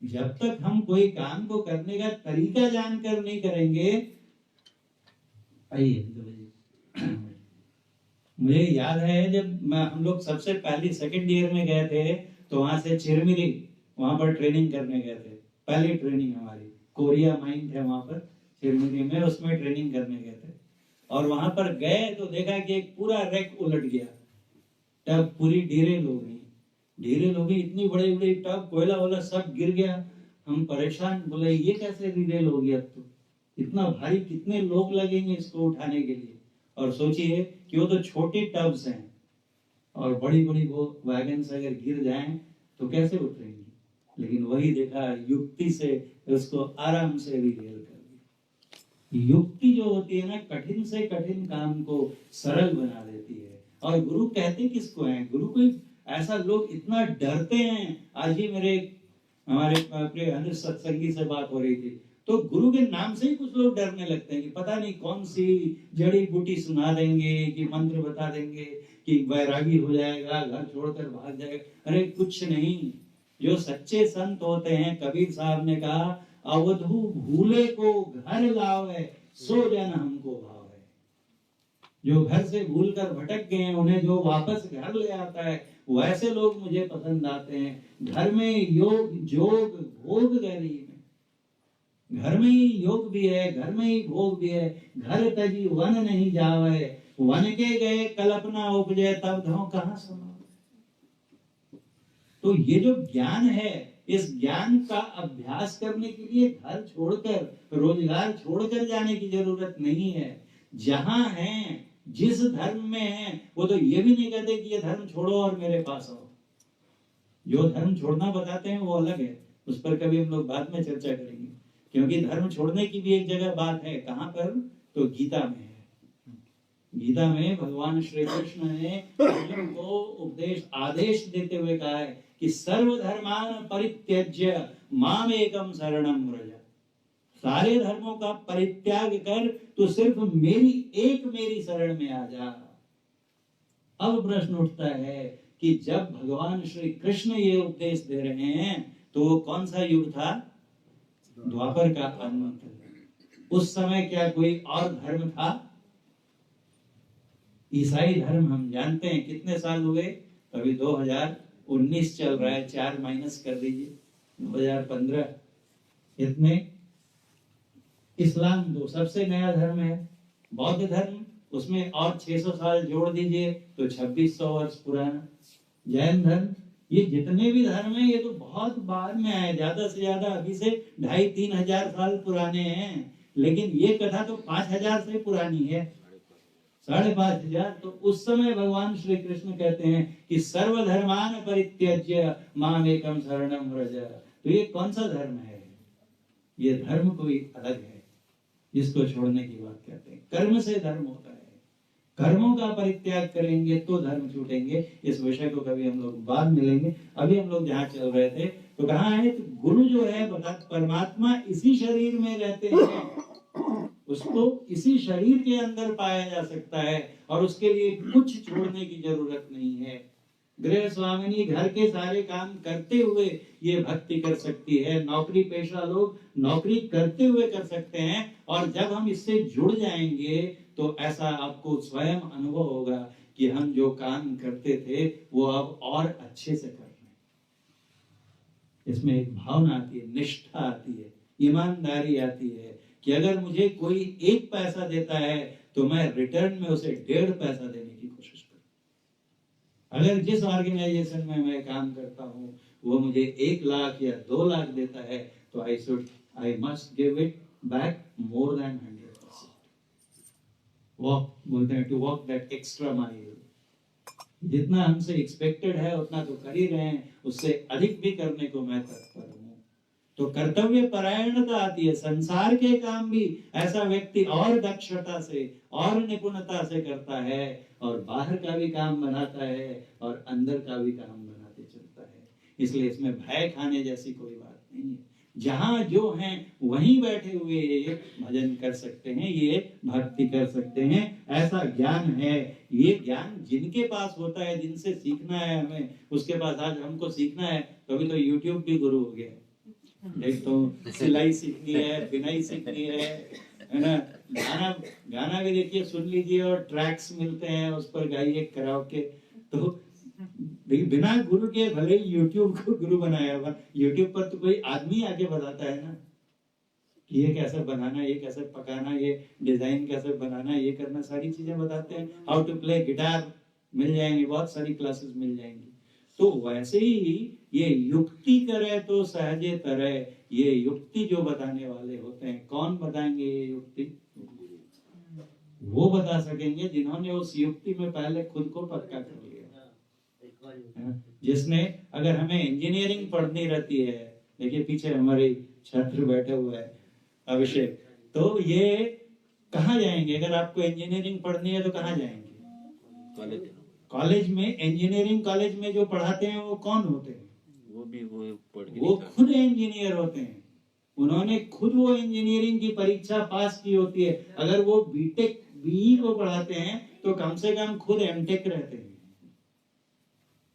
जब तक हम कोई काम को करने का तरीका जानकर नहीं करेंगे। आइए मुझे याद है जब हम लोग सबसे पहली सेकंड ईयर में गए थे तो वहां से चिरमिरी वहां पर ट्रेनिंग करने गए थे। पहली ट्रेनिंग हमारी कोरिया माइन थे वहां पर चिरमिरी में, उसमें ट्रेनिंग करने गए थे। और वहां पर गए तो देखा कि एक पूरा रैक उलट गया, टब पूरी ढेरे हो गई, ढेरे हो गई, इतनी बड़ी बड़ी टब, कोयला वोला सब गिर गया। हम परेशान, बोले ये कैसे रिलेल हो गया, तो इतना भारी, कितने लोग लगेंगे इसको उठाने के लिए। और सोचिए कि वो तो छोटी टब्स हैं और बड़ी बड़ी वो वैगन्स अगर गिर जाएं तो कैसे उठेंगी। लेकिन वही देखा, युक्ति से उसको आराम से रिलेल कर दिया। युक्ति जो होती है ना, कठिन से कठिन काम को सरल बना देती है। और गुरु कहते किसको हैं? गुरु कोई ऐसा, लोग इतना डरते हैं। आज ही मेरे हमारे प्रिय सत्संगी से बात हो रही थी, तो गुरु के नाम से ही कुछ लोग डरने लगते हैं कि पता नहीं कौन सी जड़ी बूटी सुना देंगे, कि मंत्र बता देंगे, कि वैरागी हो जाएगा, घर छोड़कर भाग जाएगा। अरे कुछ नहीं। जो सच्चे संत होते हैं, कबीर साहब ने कहा, अवधू भूले को घर लावे, सो जन हमको भावे। जो घर से भूलकर भटक गए हैं, उन्हें जो वापस घर ले आता है, वैसे लोग मुझे पसंद आते हैं। घर में योग जोग भोग गरीब, घर में ही योग भी है, घर में ही भोग भी है। घर तजी वन नहीं जावे, वन के गए कल्पना उपजे, तब धो कहां समावे। तो ये जो ज्ञान है, इस ज्ञान का अभ्यास करने के लिए घर छोड़कर, रोजगार छोड़कर जाने की जरूरत नहीं है। जहां है, जिस धर्म में है, वो तो ये भी नहीं कहते कि ये धर्म छोड़ो और मेरे पास आओ। जो धर्म छोड़ना बताते हैं वो अलग है, उस पर कभी हम लोग बाद में चर्चा करेंगे। क्योंकि धर्म छोड़ने की भी एक जगह बात है। कहां पर? तो गीता में है। गीता में भगवान श्री कृष्ण ने अर्जुन को उपदेश आदेश देते हुए कहा है कि सर्वधर्मान परित्यज्य माम एकम शरणम व्रज। सारे धर्मों का परित्याग कर तो सिर्फ मेरी शरण में आ जा। अब प्रश्न उठता है कि जब भगवान श्री कृष्ण ये उपदेश दे रहे हैं तो वो कौन सा युग था? द्वापर का अंत। उस समय क्या कोई और धर्म था? ईसाई धर्म हम जानते हैं कितने साल हुए, अभी 2019 चल रहा है, 4 माइनस कर दीजिए, 2015, इतने। इस्लाम तो सबसे नया धर्म है। बौद्ध धर्म, उसमें और 600 साल जोड़ दीजिए तो 2600 वर्ष पुराना। जैन धर्म, ये जितने भी धर्म हैं ये तो बहुत बाद में आए, ज्यादा से ज्यादा अभी से 2500-3000 हजार साल पुराने हैं। लेकिन ये कथा तो 5000 से पुरानी है, 5500। तो उस समय भगवान श्री कृष्ण कहते हैं कि सर्वधर्मान परित्यज्य माम एकम शरणम व्रज। तो ये कौन सा धर्म है? ये धर्म कोई अलग है जिसको छोड़ने की बात कहते हैं। कर्म से धर्म होता है, कर्मों का परित्याग करेंगे तो धर्म छूटेंगे। इस विषय को कभी हम लोग बाद मिलेंगे। अभी हम लोग जहाँ चल रहे थे तो कहाँ है, तो गुरु जो है परमात्मा इसी शरीर में रहते हैं, उसको इसी शरीर के अंदर पाया जा सकता है और उसके लिए कुछ छोड़ने की जरूरत नहीं है। गृह स्वामिनी घर के सारे काम करते हुए ये भक्ति कर सकती है। नौकरी पेशा लोग नौकरी करते हुए कर सकते हैं। और जब हम इससे जुड़ जाएंगे तो ऐसा आपको स्वयं अनुभव होगा कि हम जो काम करते थे वो अब और अच्छे से कर रहे हैं। इसमें एक भावना आती है, निष्ठा आती है, ईमानदारी आती है कि अगर मुझे कोई 1 पैसा देता है तो मैं रिटर्न में उसे 1.5 पैसा देने की कोशिश करूं। अगर जिस ऑर्गेनाइजेशन में मैं काम करता हूं वो मुझे 1 लाख या 2 लाख देता है तो I must give it back more than 100%। Walk बोलते हैं, to walk that extra mile. जितना हमसे एक्सपेक्टेड है उतना तो कर ही रहे हैं, उससे अधिक भी करने को मैं तत्पर हूं। तो कर्तव्य परायणता आती है। संसार के काम भी ऐसा व्यक्ति और दक्षता से और निपुणता से करता है और बाहर का भी काम बनाता है और अंदर का भी काम बनाते चलता है। इसलिए इसमें भय खाने जैसी कोई बात नहीं है। जहां जो हैं वहीं बैठे हुए ये भजन कर सकते हैं, ये भक्ति कर सकते हैं, ऐसा ज्ञान है। ये ज्ञान जिनके पास होता है, जिनसे सीखना है हमें, उसके पास आज हमको सीखना है। तो अभी तो यूट्यूब भी गुरु हो गया। एक तो सिलाई सीखनी है, बिनाई सीखनी है ना, गाना भी देखिए, सुन लीजिए, और ट्रैक्स मिलते हैं उस पर गाइए कराओके। तो बिना गुरु के भले यूट्यूब को गुरु बनाया हुआ, यूट्यूब पर तो कोई आदमी आके बताता है ना कि ये कैसे बनाना, ये कैसे पकाना, ये डिजाइन कैसे बनाना, ये करना, सारी चीजें बताते हैं। हाउ टू प्ले गिटार मिल जाएंगे, बहुत सारी क्लासेस मिल जाएंगी। तो वैसे ही ये युक्ति करे तो सहजे तरह, ये युक्ति जो बताने वाले होते हैं, कौन बताएंगे ये युक्ति? वो बता सकेंगे जिन्होंने उस युक्ति में पहले खुद को पक्का कर लिया। जिसने, अगर हमें इंजीनियरिंग पढ़नी रहती है, देखिए पीछे हमारे छात्र बैठे हुए हैं अभिषेक, तो ये कहाँ जाएंगे? अगर आपको इंजीनियरिंग पढ़नी है तो कहाँ जाएंगे? कॉलेज में। इंजीनियरिंग कॉलेज में जो पढ़ाते हैं वो कौन होते हैं? वो खुद इंजीनियर होते हैं। उन्होंने खुद वो इंजीनियरिंग की परीक्षा पास की होती है। अगर वो बीटेक बीई को पढ़ाते हैं तो कम से कम खुद एमटेक रहते हैं।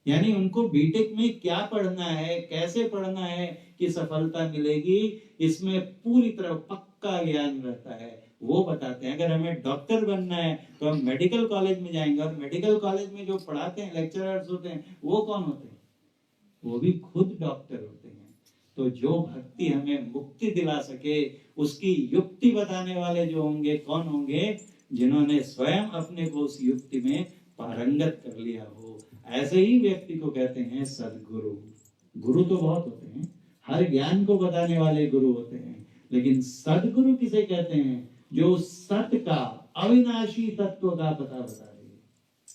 यानी उनको बीटेक में क्या पढ़ना है, कैसे पढ़ना है कि सफलता मिलेगी, इसमें पूरी तरह पक्का ज्ञान रहता है। वो बताते हैं। अगर हमें डॉक्टर बनना है तो हम मेडिकल कॉलेज में जाएंगे, और मेडिकल कॉलेज में जो पढ़ाते हैं, लेक्चरर्स होते हैं, वो कौन होते हैं? वो भी खुद डॉक्टर होते हैं। तो जो भक्ति हमें मुक्ति दिला सके, उसकी युक्ति बताने वाले जो होंगे, कौन होंगे? जिन्होंने स्वयं अपने को उस युक्ति में पारंगत कर लिया हो। ऐसे ही व्यक्ति को कहते हैं सद्गुरु। गुरु तो बहुत होते हैं, हर ज्ञान को बताने वाले गुरु होते हैं, लेकिन सद्गुरु किसे कहते हैं? जो सत्य का, अविनाशी तत्व का पता बता रही है,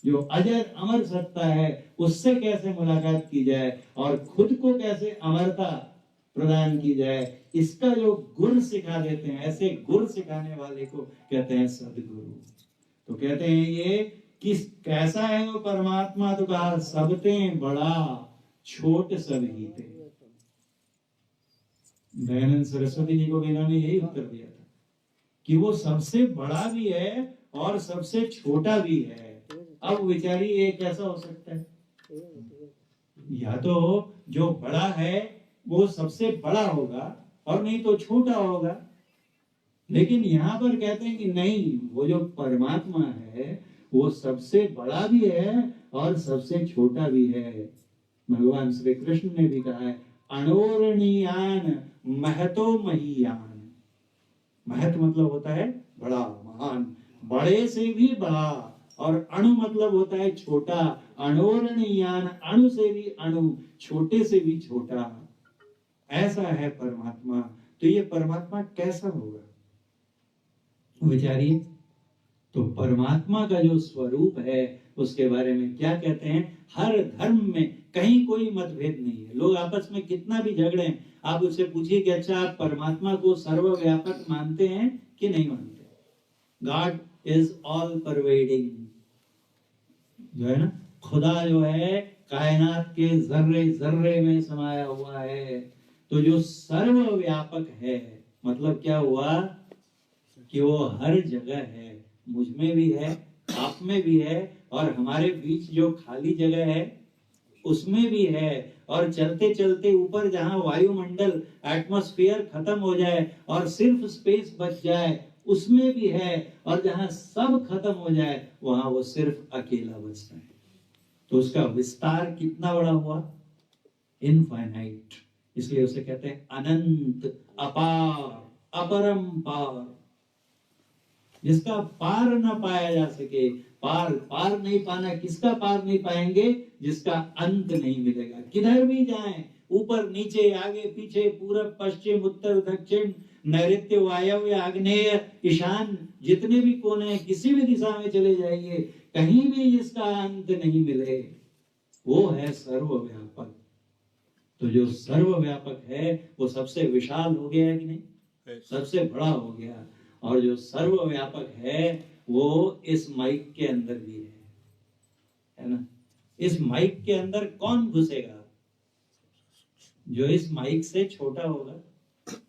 जो अजर अमर सत्ता है, उससे कैसे मुलाकात की जाए और खुद को कैसे अमरता प्रदान की जाए, इसका जो गुण सिखा देते हैं, ऐसे गुण सिखाने वाले को कहते हैं सद्गुरु। तो कहते हैं ये किस कैसा है वो परमात्मा? तो कहा सबते बड़ा, छोट सब ही थे। दयानंद सरस्वती जी को भी इन्होंने यही उत्तर दिया था कि वो सबसे बड़ा भी है और सबसे छोटा भी है। अब विचारी ये कैसा हो सकता है? या तो जो बड़ा है वो सबसे बड़ा होगा और नहीं तो छोटा होगा। लेकिन यहाँ पर कहते हैं कि नहीं, वो जो परमात्मा है वो सबसे बड़ा भी है और सबसे छोटा भी है। भगवान श्री कृष्ण ने भी कहा है अणोरणीयान महतो महीयान। महत मतलब होता है बड़ा, महान, बड़े से भी बड़ा, और अणु मतलब होता है छोटा। अणोरणीयान, अणु से भी अणु, छोटे से भी छोटा। ऐसा है परमात्मा। तो ये परमात्मा कैसा होगा विचारिए। तो परमात्मा का जो स्वरूप है उसके बारे में क्या कहते हैं? हर धर्म में कहीं कोई मतभेद नहीं है। लोग आपस में कितना भी झगड़े, आप उससे पूछिए कि अच्छा आप परमात्मा को सर्वव्यापक मानते हैं कि नहीं मानते? गॉड इज ऑल परवेडिंग, जो है ना, खुदा जो है कायनात के जर्रे जर्रे में समाया हुआ है। तो जो सर्वव्यापक है मतलब क्या हुआ कि वो हर जगह है। मुझ में भी है, आप में भी है, और हमारे बीच जो खाली जगह है उसमें भी है। और चलते चलते ऊपर जहां वायुमंडल, एटमॉस्फेयर खत्म हो जाए और सिर्फ स्पेस बच जाए उसमें भी है। और जहां सब खत्म हो जाए वहां वो सिर्फ अकेला बचता है। तो उसका विस्तार कितना बड़ा हुआ? इनफाइनाइट। इसलिए उसे कहते हैं अनंत, अपार, अपरंपार, जिसका पार न पाया जा सके। पार नहीं पाना, किसका पार नहीं पाएंगे? जिसका अंत नहीं मिलेगा। किधर भी जाएं, ऊपर नीचे, आगे पीछे, पूरब पश्चिम, उत्तर दक्षिण, नैऋत्य वायव्य आग्नेय ईशान, जितने भी कोने हैं, किसी भी दिशा में चले जाइए, कहीं भी जिसका अंत नहीं मिले, वो है सर्वव्यापक। तो जो सर्वव्यापक है वो सबसे विशाल हो गया है कि नहीं? सबसे बड़ा हो गया। और जो सर्वव्यापक है वो इस माइक के अंदर भी है ना? इस माइक के अंदर कौन घुसेगा? जो इस माइक से छोटा होगा,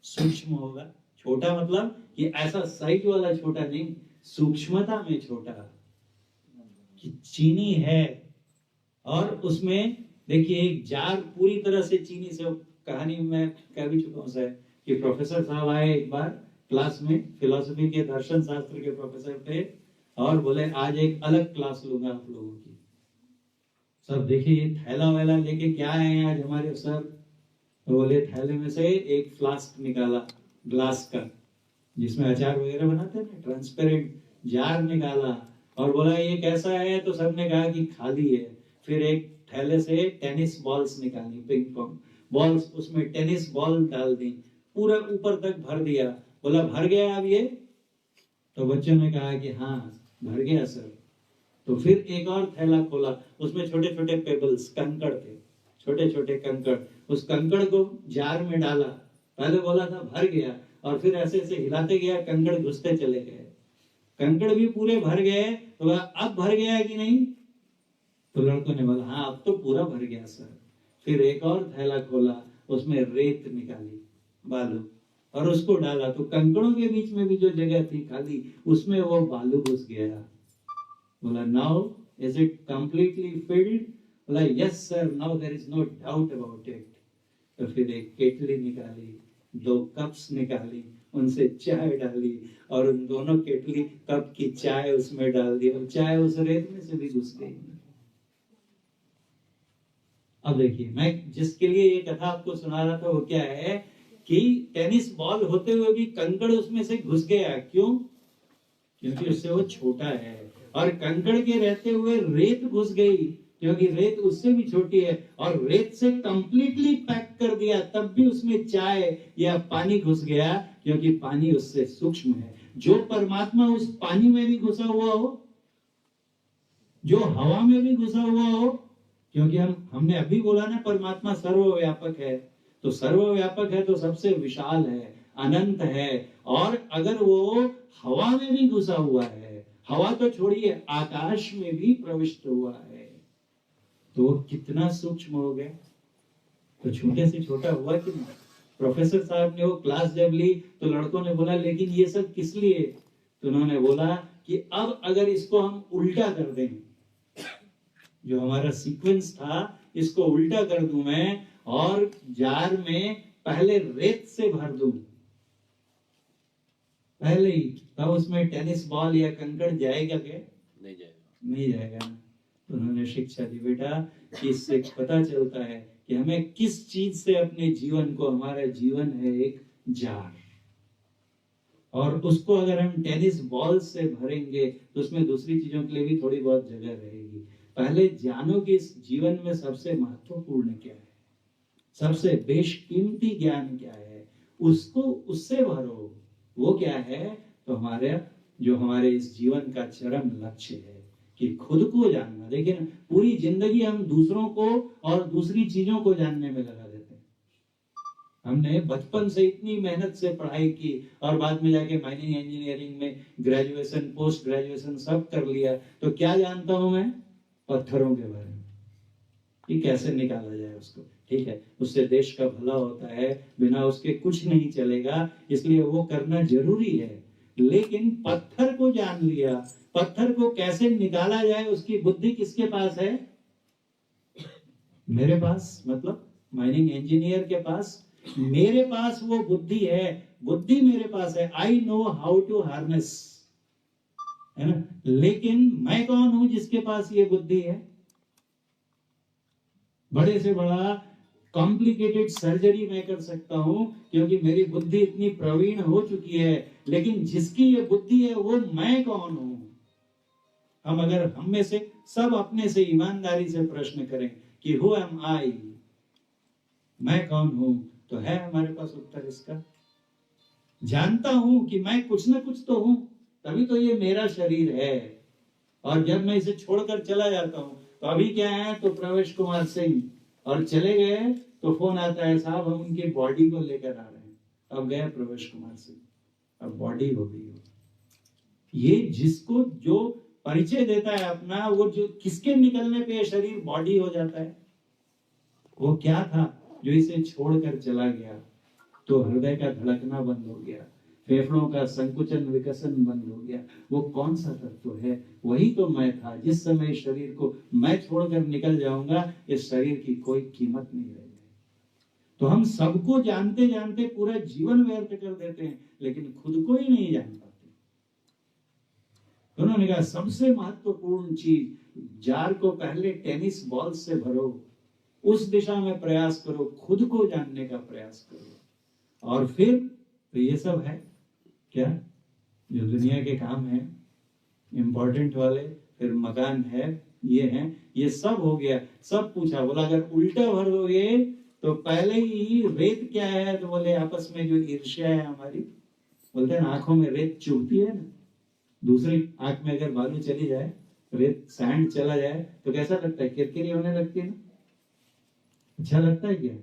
सूक्ष्म होगा। छोटा मतलब कि ऐसा साइज वाला छोटा नहीं, सूक्ष्मता में छोटा। कि चीनी है और उसमें देखिए एक जार पूरी तरह से चीनी से, कहानी में कह भी चुका हूं कि प्रोफेसर साहब आए एक बार क्लास में, फिलॉसफी के, दर्शन शास्त्र के प्रोफेसर थे, और बोले आज एक अलग क्लास लूंगा आप लोगों की। सब देखिए थैला वैला लेके क्या आए आज हमारे सर? तो बोले थैले में से एक फ्लास्क निकाला ग्लास का, जिसमें अचार वगैरह बनाते हैं ना, ट्रांसपेरेंट जार निकाला, और बोला ये कैसा है? तो सबने कहा कि खाली है। फिर एक थैले से टेनिस बॉल्स निकाली, पिंग पोंग बॉल्स, उसमें टेनिस बॉल डाल दी, पूरा ऊपर तक भर दिया। बोला भर गया अब ये? तो बच्चों ने कहा कि हाँ भर गया सर। तो फिर एक और थैला खोला, उसमें छोटे छोटे पेबल्स, कंकड़ थे, छोटे छोटे कंकड़, उस कंकड़ को जार में डाला। पहले बोला था भर गया, और फिर ऐसे ऐसे हिलाते गया, कंकड़ घुसते चले गए, कंकड़ भी पूरे भर गए। तो अब भर गया है कि नहीं? तो लड़कों ने बोला हाँ अब तो पूरा भर गया सर। फिर एक और थैला खोला, उसमें रेत निकाली, बालू, और उसको डाला, तो कंकड़ों के बीच में भी जो जगह थी खाली, उसमें वो बालू घुस गया। बोला now is it completely filled? बोला yes sir, now there is no doubt about it. तो फिर एक केटली निकाली, 2 कप्स निकाली, उनसे चाय डाली, और उन दोनों केटली कप की चाय उसमें डाल दी, और चाय उस रेत में से भी घुस गई। अब देखिए मैं जिसके लिए ये कथा आपको सुना रहा था वो क्या है कि टेनिस बॉल होते हुए भी कंकड़ उसमें से घुस गया। क्यों? क्योंकि उससे वो छोटा है। और कंकड़ के रहते हुए रेत घुस गई, क्योंकि रेत उससे भी छोटी है, और रेत से कंप्लीटली पैक कर दिया, तब भी उसमें चाय या पानी घुस गया, क्योंकि पानी उससे सूक्ष्म है। जो परमात्मा उस पानी में भी घुसा हुआ हो, जो हवा में भी घुसा हुआ हो, क्योंकि हमने अभी बोला ना परमात्मा सर्वव्यापक है, तो सर्वव्यापक है तो सबसे विशाल है, अनंत है। और अगर वो हवा में भी घुसा हुआ है, हवा तो छोड़िए आकाश में भी प्रविष्ट हुआ है, तो वो कितना सूक्ष्म हो गया? तो छोटे से छोटा हुआ कि नहीं? प्रोफेसर साहब ने वो क्लास जब ली तो लड़कों ने बोला लेकिन ये सब किस लिए? तो उन्होंने बोला कि अब अगर इसको हम उल्टा कर दें, जो हमारा सीक्वेंस था इसको उल्टा कर दूं मैं, और जार में पहले रेत से भर दूं पहले ही, तब उसमें टेनिस बॉल या कंकड़ जाएगा क्या? नहीं जाएगा, नहीं जाएगा। तो उन्होंने शिक्षा दी बेटा कि इससे पता चलता है कि हमें किस चीज से अपने जीवन को, हमारा जीवन है एक जार, और उसको अगर हम टेनिस बॉल से भरेंगे तो उसमें दूसरी चीजों के लिए भी थोड़ी बहुत जगह रहेगी। पहले जानो कि इस जीवन में सबसे महत्वपूर्ण क्या है, सबसे बेशकीमती ज्ञान क्या है, उसको उससे भरो। वो क्या है? तो हमारे इस जीवन का चरम लक्ष्य है कि खुद को जानना। देखिए ना, पूरी जिंदगी हम दूसरों को और दूसरी चीजों को जानने में लगा देते हैं। हमने बचपन से इतनी मेहनत से पढ़ाई की, और बाद में जाके माइनिंग इंजीनियरिंग में ग्रेजुएशन, पोस्ट ग्रेजुएशन सब कर लिया, तो क्या जानता हूं मैं? पत्थरों के बारे में, कि कैसे निकाला जाए उसको। ठीक है, उससे देश का भला होता है, बिना उसके कुछ नहीं चलेगा, इसलिए वो करना जरूरी है। लेकिन पत्थर को जान लिया, पत्थर को कैसे निकाला जाए उसकी बुद्धि किसके पास है? मेरे पास, मतलब माइनिंग इंजीनियर के पास। मेरे पास वो बुद्धि है, बुद्धि मेरे पास है, I know how to harness, है ना? लेकिन मैं कौन हूं जिसके पास ये बुद्धि है? बड़े से बड़ा कॉम्प्लिकेटेड सर्जरी मैं कर सकता हूं क्योंकि मेरी बुद्धि इतनी प्रवीण हो चुकी है, लेकिन जिसकी ये बुद्धि है वो मैं कौन हूं? हम में से सब अपने से ईमानदारी से प्रश्न करें कि हु एम आई, मैं कौन हूं, तो है हमारे पास उत्तर इसका। जानता हूं कि मैं कुछ ना कुछ तो हूं, तभी तो ये मेरा शरीर है। और जब मैं इसे छोड़कर चला जाता हूं तो अभी क्या है, तो प्रवेश कुमार सिंह और चले गए तो फोन आता है, साहब हम उनकी बॉडी को लेकर आ रहे हैं। अब गए प्रवेश कुमार सिंह, अब बॉडी हो गई हो। ये जिसको जो परिचय देता है अपना, वो जो किसके निकलने पे शरीर बॉडी हो जाता है, वो क्या था जो इसे छोड़कर चला गया? तो हृदय का धड़कना बंद हो गया, फेफड़ों का संकुचन विकसन बंद हो गया। वो कौन सा तत्व है? वही तो मैं था। जिस समय शरीर को मैं छोड़कर निकल जाऊंगा, इस शरीर की कोई कीमत नहीं रहेगी। तो हम सबको जानते जानते पूरा जीवन व्यर्थ कर देते हैं, लेकिन खुद को ही नहीं जान पाते। उन्होंने कहा सबसे महत्वपूर्ण चीज, जार को पहले टेनिस बॉल से भरो, उस दिशा में प्रयास करो, खुद को जानने का प्रयास करो, और फिर तो ये सब है क्या जो दुनिया के काम है इंपॉर्टेंट वाले, फिर मकान है, ये है, ये सब हो गया। सब पूछा, बोला अगर उल्टा भर दोगे तो पहले ही रेत क्या है, तो बोले आपस में जो ईर्ष्या है हमारी, बोलते हैं आंखों में रेत चुभती है ना, दूसरी आंख में अगर बालू चली जाए, रेत सैंड चला जाए तो कैसा लगता है? किरकिरी होने लगती है ना। अच्छा लगता है क्या?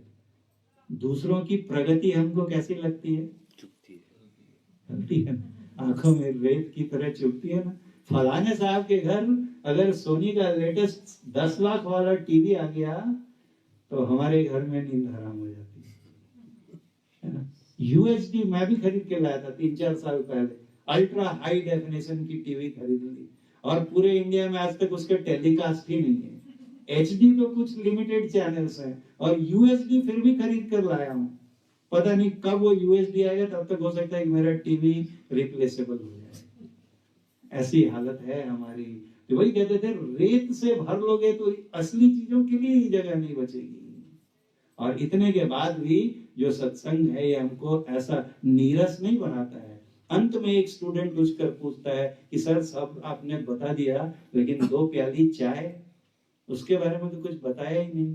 दूसरों की प्रगति हमको कैसी लगती है? चुभती है, आंखों में रेत की तरह चुभती है ना। फलाने साहब के घर अगर सोनी का लेटेस्ट 10 लाख वाला टीवी आ गया तो हमारे घर में नींद हराम हो जाती है ना। यूएचडी मैं भी खरीद के लाया था 3-4 साल पहले, अल्ट्रा हाई डेफिनेशन की टीवी खरीद ली, और पूरे इंडिया में आज तक उसके टेलीकास्ट ही नहीं है। एचडी तो कुछ लिमिटेड चैनल्स हैं, और यूएचडी फिर भी खरीद कर लाया हूं। पता नहीं कब वो यूएसडी आएगा, तब तक हो सकता है कि मेरा टीवी रिप्लेसेबल हो जाए। ऐसी हालत है हमारी। तो वही कहते थे, रेत से भर लोगे तो असली चीजों के लिए ही जगह नहीं बचेगी। और इतने के बाद भी जो सत्संग है, ये हमको ऐसा नीरस नहीं बनाता है। अंत में एक स्टूडेंट उठकर पूछता है कि सर सब आपने बता दिया, लेकिन 2 प्याली चाय, उसके बारे में तो कुछ बताया ही नहीं।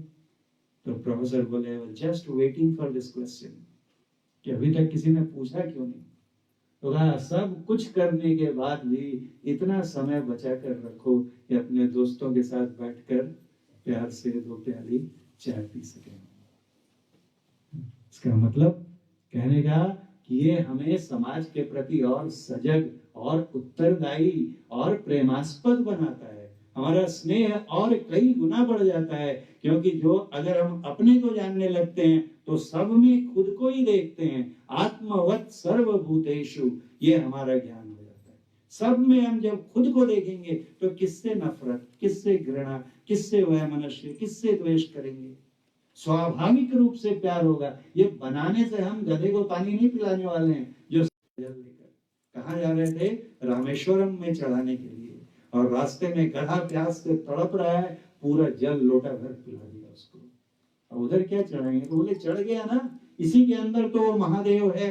तो प्रोफेसर बोले, just waiting for this question, कि अभी तक किसी ने पूछा क्यों नहीं? तो कहा सब कुछ करने के बाद भी इतना समय बचा कर रखो कि अपने दोस्तों के साथ बैठकर प्यार से 2 प्याली चाय पी सके। इसका मतलब कहने का कि ये हमें समाज के प्रति और सजग और उत्तरदायी और प्रेमास्पद बनाता है। हमारा स्नेह और कई गुना बढ़ जाता है, क्योंकि जो अगर हम अपने को जानने लगते हैं तो सब में खुद को ही देखते हैं। आत्मवत् सर्वभूतेषु, ये हमारा ज्ञान हो जाता है। सब में हम जब खुद को देखेंगे तो किससे नफरत, किससे घृणा, किससे वैमनस्य, किससे द्वेष करेंगे? स्वाभाविक रूप से प्यार होगा। ये बनाने से हम गधे को पानी नहीं पिलाने वाले हैं जो जल लेकर। कहाँ जा रहे थे? रामेश्वरम में चढ़ाने के लिए, और रास्ते में गधा प्यास से तड़प रहा है, पूरा जल लोटा भर पिला दिया उसको। अब उधर क्या चढ़ाएंगे? तो बोले चढ़ गया ना, इसी के अंदर तो वो महादेव है।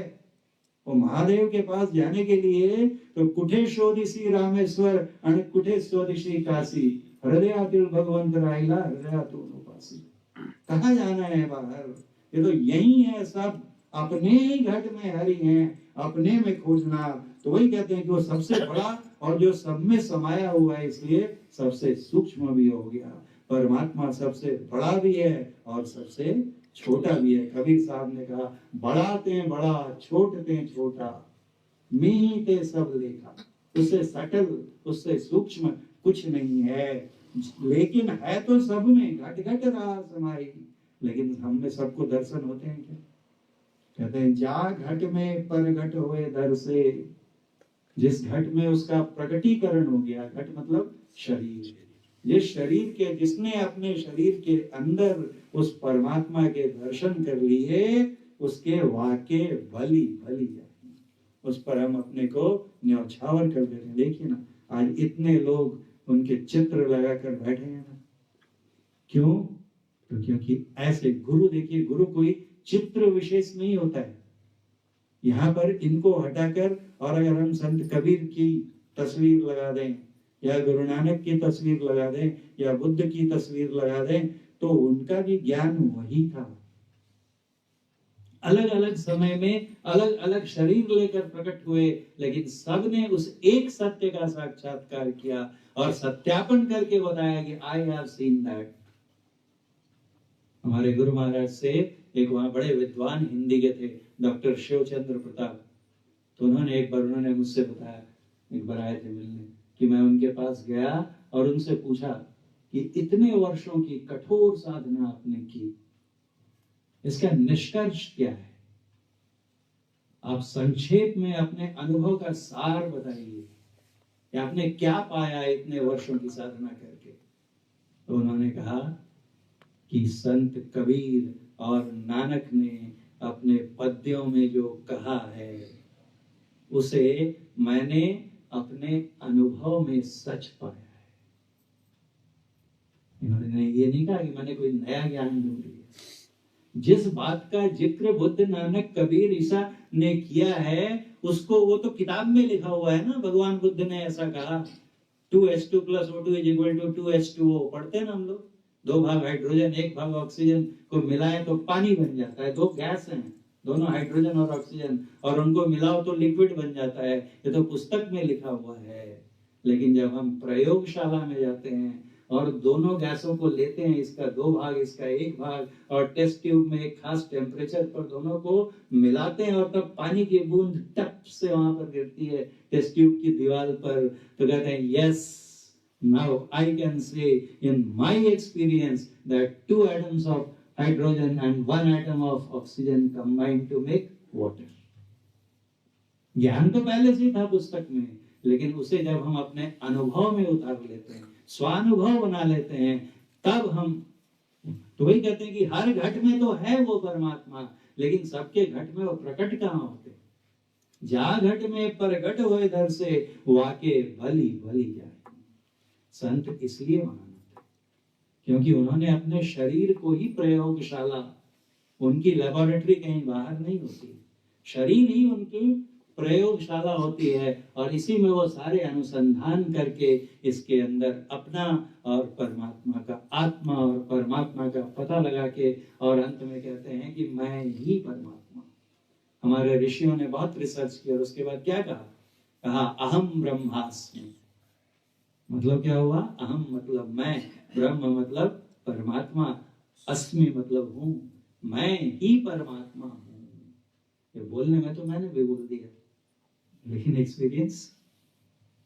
वो महादेव के पास जाने के लिए तो कुठे शोधिसी रामेश्वर आणि कुठे शोधिसी काशी, हृदयातिल भगवंत राहिला हृदयातून उपासी। कहाँ जाना है बाहर? ये तो यही है सब, अपने ही घट में हरि है, अपने में खोजना। तो वही कहते हैं कि वो सबसे बड़ा और जो सब में समाया हुआ है, इसलिए सबसे सूक्ष्म भी हो गया। परमात्मा सबसे बड़ा भी है और सबसे छोटा भी है। कबीर साहब ने कहा, बड़ा ते बड़ा, छोट ते छोटा, मी ते सब लेखा। उससे सटल, उससे सूक्ष्म कुछ नहीं है, लेकिन है तो सब में, घट घट रहा समाई। लेकिन हम में सबको दर्शन होते हैं क्या? कहते हैं जा घट में पर घट होए दर से, जिस घट में उसका प्रकटीकरण हो गया। घट मतलब शरीर। जिस शरीर के, जिसने अपने शरीर के अंदर उस परमात्मा के दर्शन कर लिए, उसके वाक्य भली भली जाती, उस पर हम अपने को न्यौछावर कर देते हैं। देखिए ना, आज इतने लोग उनके चित्र लगाकर बैठे हैं ना, क्यों? तो क्योंकि ऐसे गुरु, देखिए गुरु कोई चित्र विशेष नहीं होता है। यहाँ पर इनको हटाकर और अगर हम संत कबीर की तस्वीर लगा दें या गुरु नानक की तस्वीर लगा दें या बुद्ध की तस्वीर लगा दें तो उनका भी ज्ञान वही था। अलग अलग समय में अलग अलग शरीर लेकर प्रकट हुए, लेकिन सब ने उस एक सत्य का साक्षात्कार किया और सत्यापन करके बताया कि आई हैव सीन दैट। हमारे गुरु महाराज से एक वहां बड़े विद्वान हिंदी के थे, डॉक्टर शिवचंद्र प्रताप। तो उन्होंने मुझसे बताया, एक बार आए थे मिलने, कि मैं उनके पास गया और उनसे पूछा कि इतने वर्षों की कठोर साधना आपने की, इसका निष्कर्ष क्या है? आप संक्षेप में अपने अनुभव का सार बताइए कि आपने क्या पाया इतने वर्षों की साधना करके। तो उन्होंने कहा कि संत कबीर और नानक ने अपने पद्यों में जो कहा है उसे मैंने अपने अनुभव में सच पाया है। इन्होंने ये नहीं कहा कि मैंने कोई नया ज्ञान ढूंढ लिया। जिस बात का जिक्र बुद्ध, नानक, कबीर, ईसा ने किया है उसको, वो तो किताब में लिखा हुआ है ना। भगवान बुद्ध ने ऐसा कहा 2H2 + O2 = 2H2O। पढ़ते हैं ना हम लोग, 2 भाग हाइड्रोजन 1 भाग ऑक्सीजन को मिलाएं तो पानी बन जाता है। 2 गैस हैं, दोनों हाइड्रोजन और ऑक्सीजन, और उनको मिलाओ तो लिक्विड बन जाता है। ये तो पुस्तक में लिखा हुआ है। लेकिन जब हम प्रयोगशाला में जाते हैं और दोनों गैसों को लेते हैं, इसका 2 भाग इसका 1 भाग, और टेस्ट ट्यूब में एक खास टेम्परेचर पर दोनों को मिलाते हैं और तब पानी की बूंद टप से वहां पर गिरती है टेस्ट ट्यूब की दीवार पर, तो कहते हैं yes, now I can say in my experience that 2 atoms of hydrogen and 1 atom of oxygen combine to make water। ज्ञान तो पहले से था पुस्तक में, लेकिन उसे जब हम अपने अनुभव में उतार लेते हैं, स्वानुभव बना लेते हैं, तब हम, तो वही कहते हैं कि हर घट में तो है वो परमात्मा, लेकिन सबके घट में वो प्रकट कहाँ होते। जा घट में प्रकट हुए धर से वाके भली भली जाए। संत इसलिए मानते क्योंकि उन्होंने अपने शरीर को ही प्रयोगशाला, उनकी लेबोरेटरी कहीं बाहर नहीं होती, शरीर ही उनकी प्रयोगशाला होती है, और इसी में वो सारे अनुसंधान करके इसके अंदर अपना और परमात्मा का, आत्मा और परमात्मा का पता लगा के, और अंत में कहते हैं कि मैं ही परमात्मा। हमारे ऋषियों ने बहुत रिसर्च किया और उसके बाद क्या कहा अहम ब्रह्मास्मि। मतलब क्या हुआ? अहम मतलब मैं, ब्रह्म मतलब परमात्मा, अस्मि मतलब हूँ, मैं ही परमात्मा हूँ। ये बोलने में तो मैंने भी बोल दिया, लेकिन एक्सपीरियंस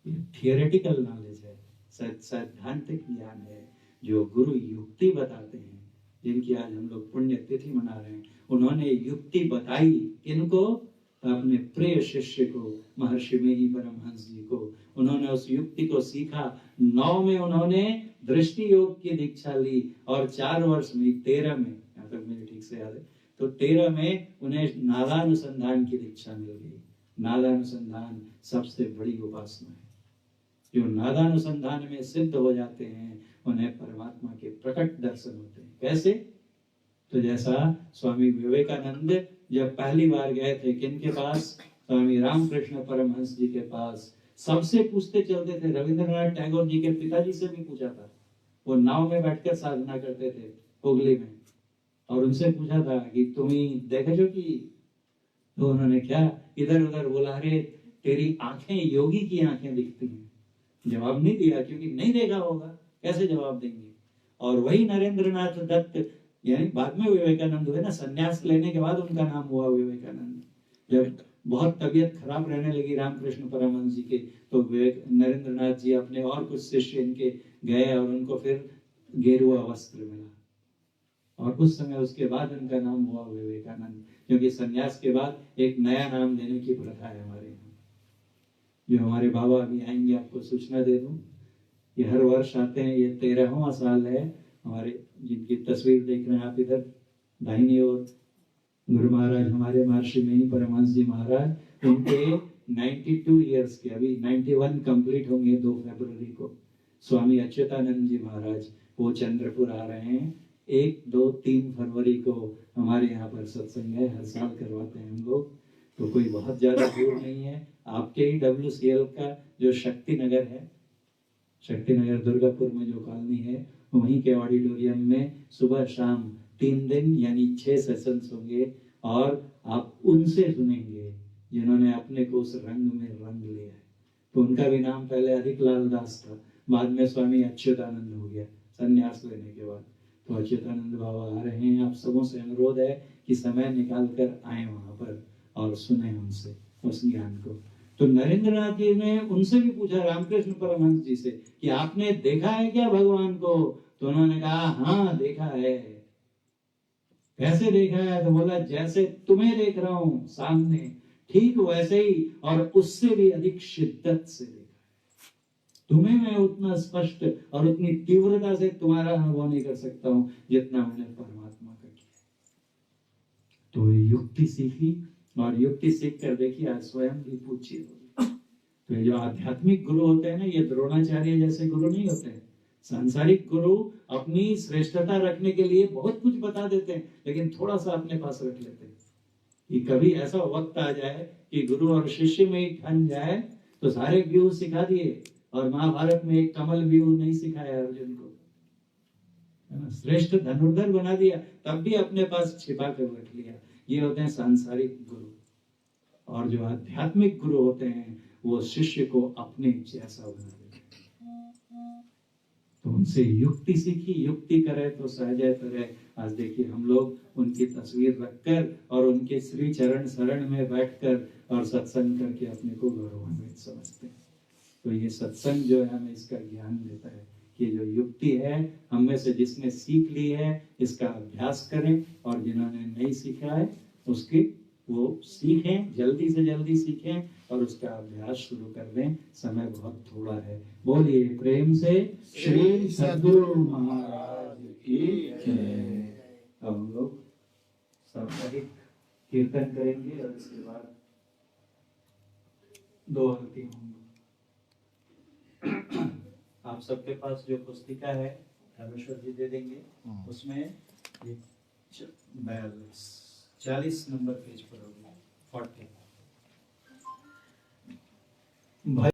थियोरेटिकल नॉलेज है, सैद्धांतिक ज्ञान है, जो गुरु युक्ति बताते हैं, जिनकी आज हम लोग पुण्य तिथि मना रहे हैं। उन्होंने युक्ति बताई किनको? अपने प्रिय शिष्य को, महर्षि मेही परमहंस जी को। उन्होंने उस युक्ति को सीखा। 9 में उन्होंने दृष्टि योग की दीक्षा ली, और 4 वर्ष में 13 में, यहाँ तक मुझे ठीक से याद है, तो 13 में उन्हें नादानुसंधान की दीक्षा मिल गई। नादानुसंधान सबसे बड़ी उपासना है। जो नादानुसंधान में सिद्ध हो जाते हैं उन्हें परमात्मा के प्रकट दर्शन होते हैं। कैसे? तो जैसा स्वामी विवेकानंद जब पहली बार गए थे किनके पास? स्वामी रामकृष्ण परमहंस जी के पास। सबसे पूछते चलते थे, रविंद्रनाथ टैगोर जी के पिताजी से भी पूछा था। वो नाव में बैठकर साधना करते थे हुगली में, और उनसे पूछा था कि तुम्हें देखे जो कि, तो उन्होंने क्या इधर उधर बोला, अरे तेरी आंखें योगी की आंखें दिखती हैं। जवाब नहीं दिया, क्योंकि नहीं देखा होगा, कैसे जवाब देंगे। और वही नरेंद्रनाथ दत्त, यानी बाद में विवेकानंद हुए ना, संन्यास लेने के बाद उनका नाम हुआ विवेकानंद। जब बहुत तबीयत खराब रहने लगी रामकृष्ण परमहंस जी के, तो नरेंद्रनाथ जी अपने और कुछ शिष्य इनके गए और उनको फिर गेरुआ वस्त्र मिला, और कुछ समय उसके बाद उनका नाम हुआ विवेकानंद। क्योंकि संन्यास के बाद एक नया नाम देने की प्रथा है हमारे यहाँ। जो हमारे बाबा अभी आएंगे, आपको सूचना दे दूं, ये हर वर्ष आते हैं। ये 13वां साल है हमारे, जिनकी तस्वीर देख रहे हैं आप इधर दाहिनी ओर, गुरु महाराज हमारे महर्षि मेही परमहंस जी महाराज, उनके 92 इयर्स के, अभी 91 कंप्लीट होंगे 2 फरवरी को। स्वामी अच्युतानंद जी महाराज वो चंद्रपुर आ रहे हैं 1, 2, 3 फरवरी को हमारे यहाँ पर सत्संग है, हर साल करवाते हैं हम लोग। तो कोई बहुत ज्यादा दूर नहीं है, आपके ही WCL का जो शक्ति नगर है, शक्ति नगर दुर्गापुर में जो कॉलोनी है, वहीं के ऑडिटोरियम में सुबह शाम 3 दिन यानी 6 सेशंस होंगे और आप उनसे सुनेंगे जिन्होंने अपने को उस रंग में रंग लिया है। तो उनका भी नाम पहले अधिक लाल दास था, बाद में स्वामी अच्युतानंद हो गया संन्यास लेने के बाद। तो अच्युतानंद बाबा आ रहे हैं, आप सबों से अनुरोध है कि समय निकाल कर आए वहां पर और सुने उनसे उस ज्ञान को। तो नरेंद्रनाथ जी ने उनसे भी पूछा, रामकृष्ण परमहंस जी से, कि आपने देखा है क्या भगवान को? तो उन्होंने कहा हाँ देखा है। कैसे देखा है? तो बोला जैसे तुम्हें देख रहा हूं सामने, ठीक वैसे ही और उससे भी अधिक शिद्दत से देखा है। तुम्हें मैं उतना स्पष्ट और उतनी तीव्रता से तुम्हारा अनुभव नहीं कर सकता हूं जितना मैंने परमात्मा का किया। तो युक्ति सीखी और युक्ति सीख कर देखिए आज स्वयं भी पूछिए। तो ये जो आध्यात्मिक गुरु होते हैं ना, ये द्रोणाचार्य जैसे गुरु नहीं होते हैं। सांसारिक गुरु अपनी श्रेष्ठता रखने के लिए बहुत कुछ बता देते हैं, लेकिन थोड़ा सा अपने पास रख लेते हैं कि कभी ऐसा वक्त आ जाए कि गुरु और शिष्य में ही ठन जाए तो सारे व्यू सिखा दिए और महाभारत में एक कमल व्यू नहीं सिखाया अर्जुन को, है ना, श्रेष्ठ धनुर्धर बना दिया, तब भी अपने पास छिपा कर रख लिया। ये होते हैं सांसारिक गुरु। और जो आध्यात्मिक गुरु होते हैं वो शिष्य को अपने जैसा बना देते हैं। तो उनसे युक्ति सीखी, युक्ति करे तो सहजय तरह। आज देखिए हम लोग उनकी तस्वीर रखकर और उनके श्री चरण शरण में बैठकर और सत्संग करके अपने को गौरवान्वित समझते हैं। तो ये सत्संग जो है हमें इसका ज्ञान देता है कि जो युक्ति है हम में से जिसने सीख ली है इसका अभ्यास करें, और जिन्होंने नहीं सीखा है उसकी वो सीखें, जल्दी से जल्दी सीखें और उसका अभ्यास शुरू कर दें। समय बहुत थोड़ा है। बोलिए प्रेम से श्री सद्गुरु महाराज की जय। अब हम लोग साप्ताहिक कीर्तन करेंगे और इसके बाद 2 आरती होंगी। आप सबके पास जो पुस्तिका है रामेश्वर जी दे देंगे, उसमें 40 नंबर पेज पर होगी 40।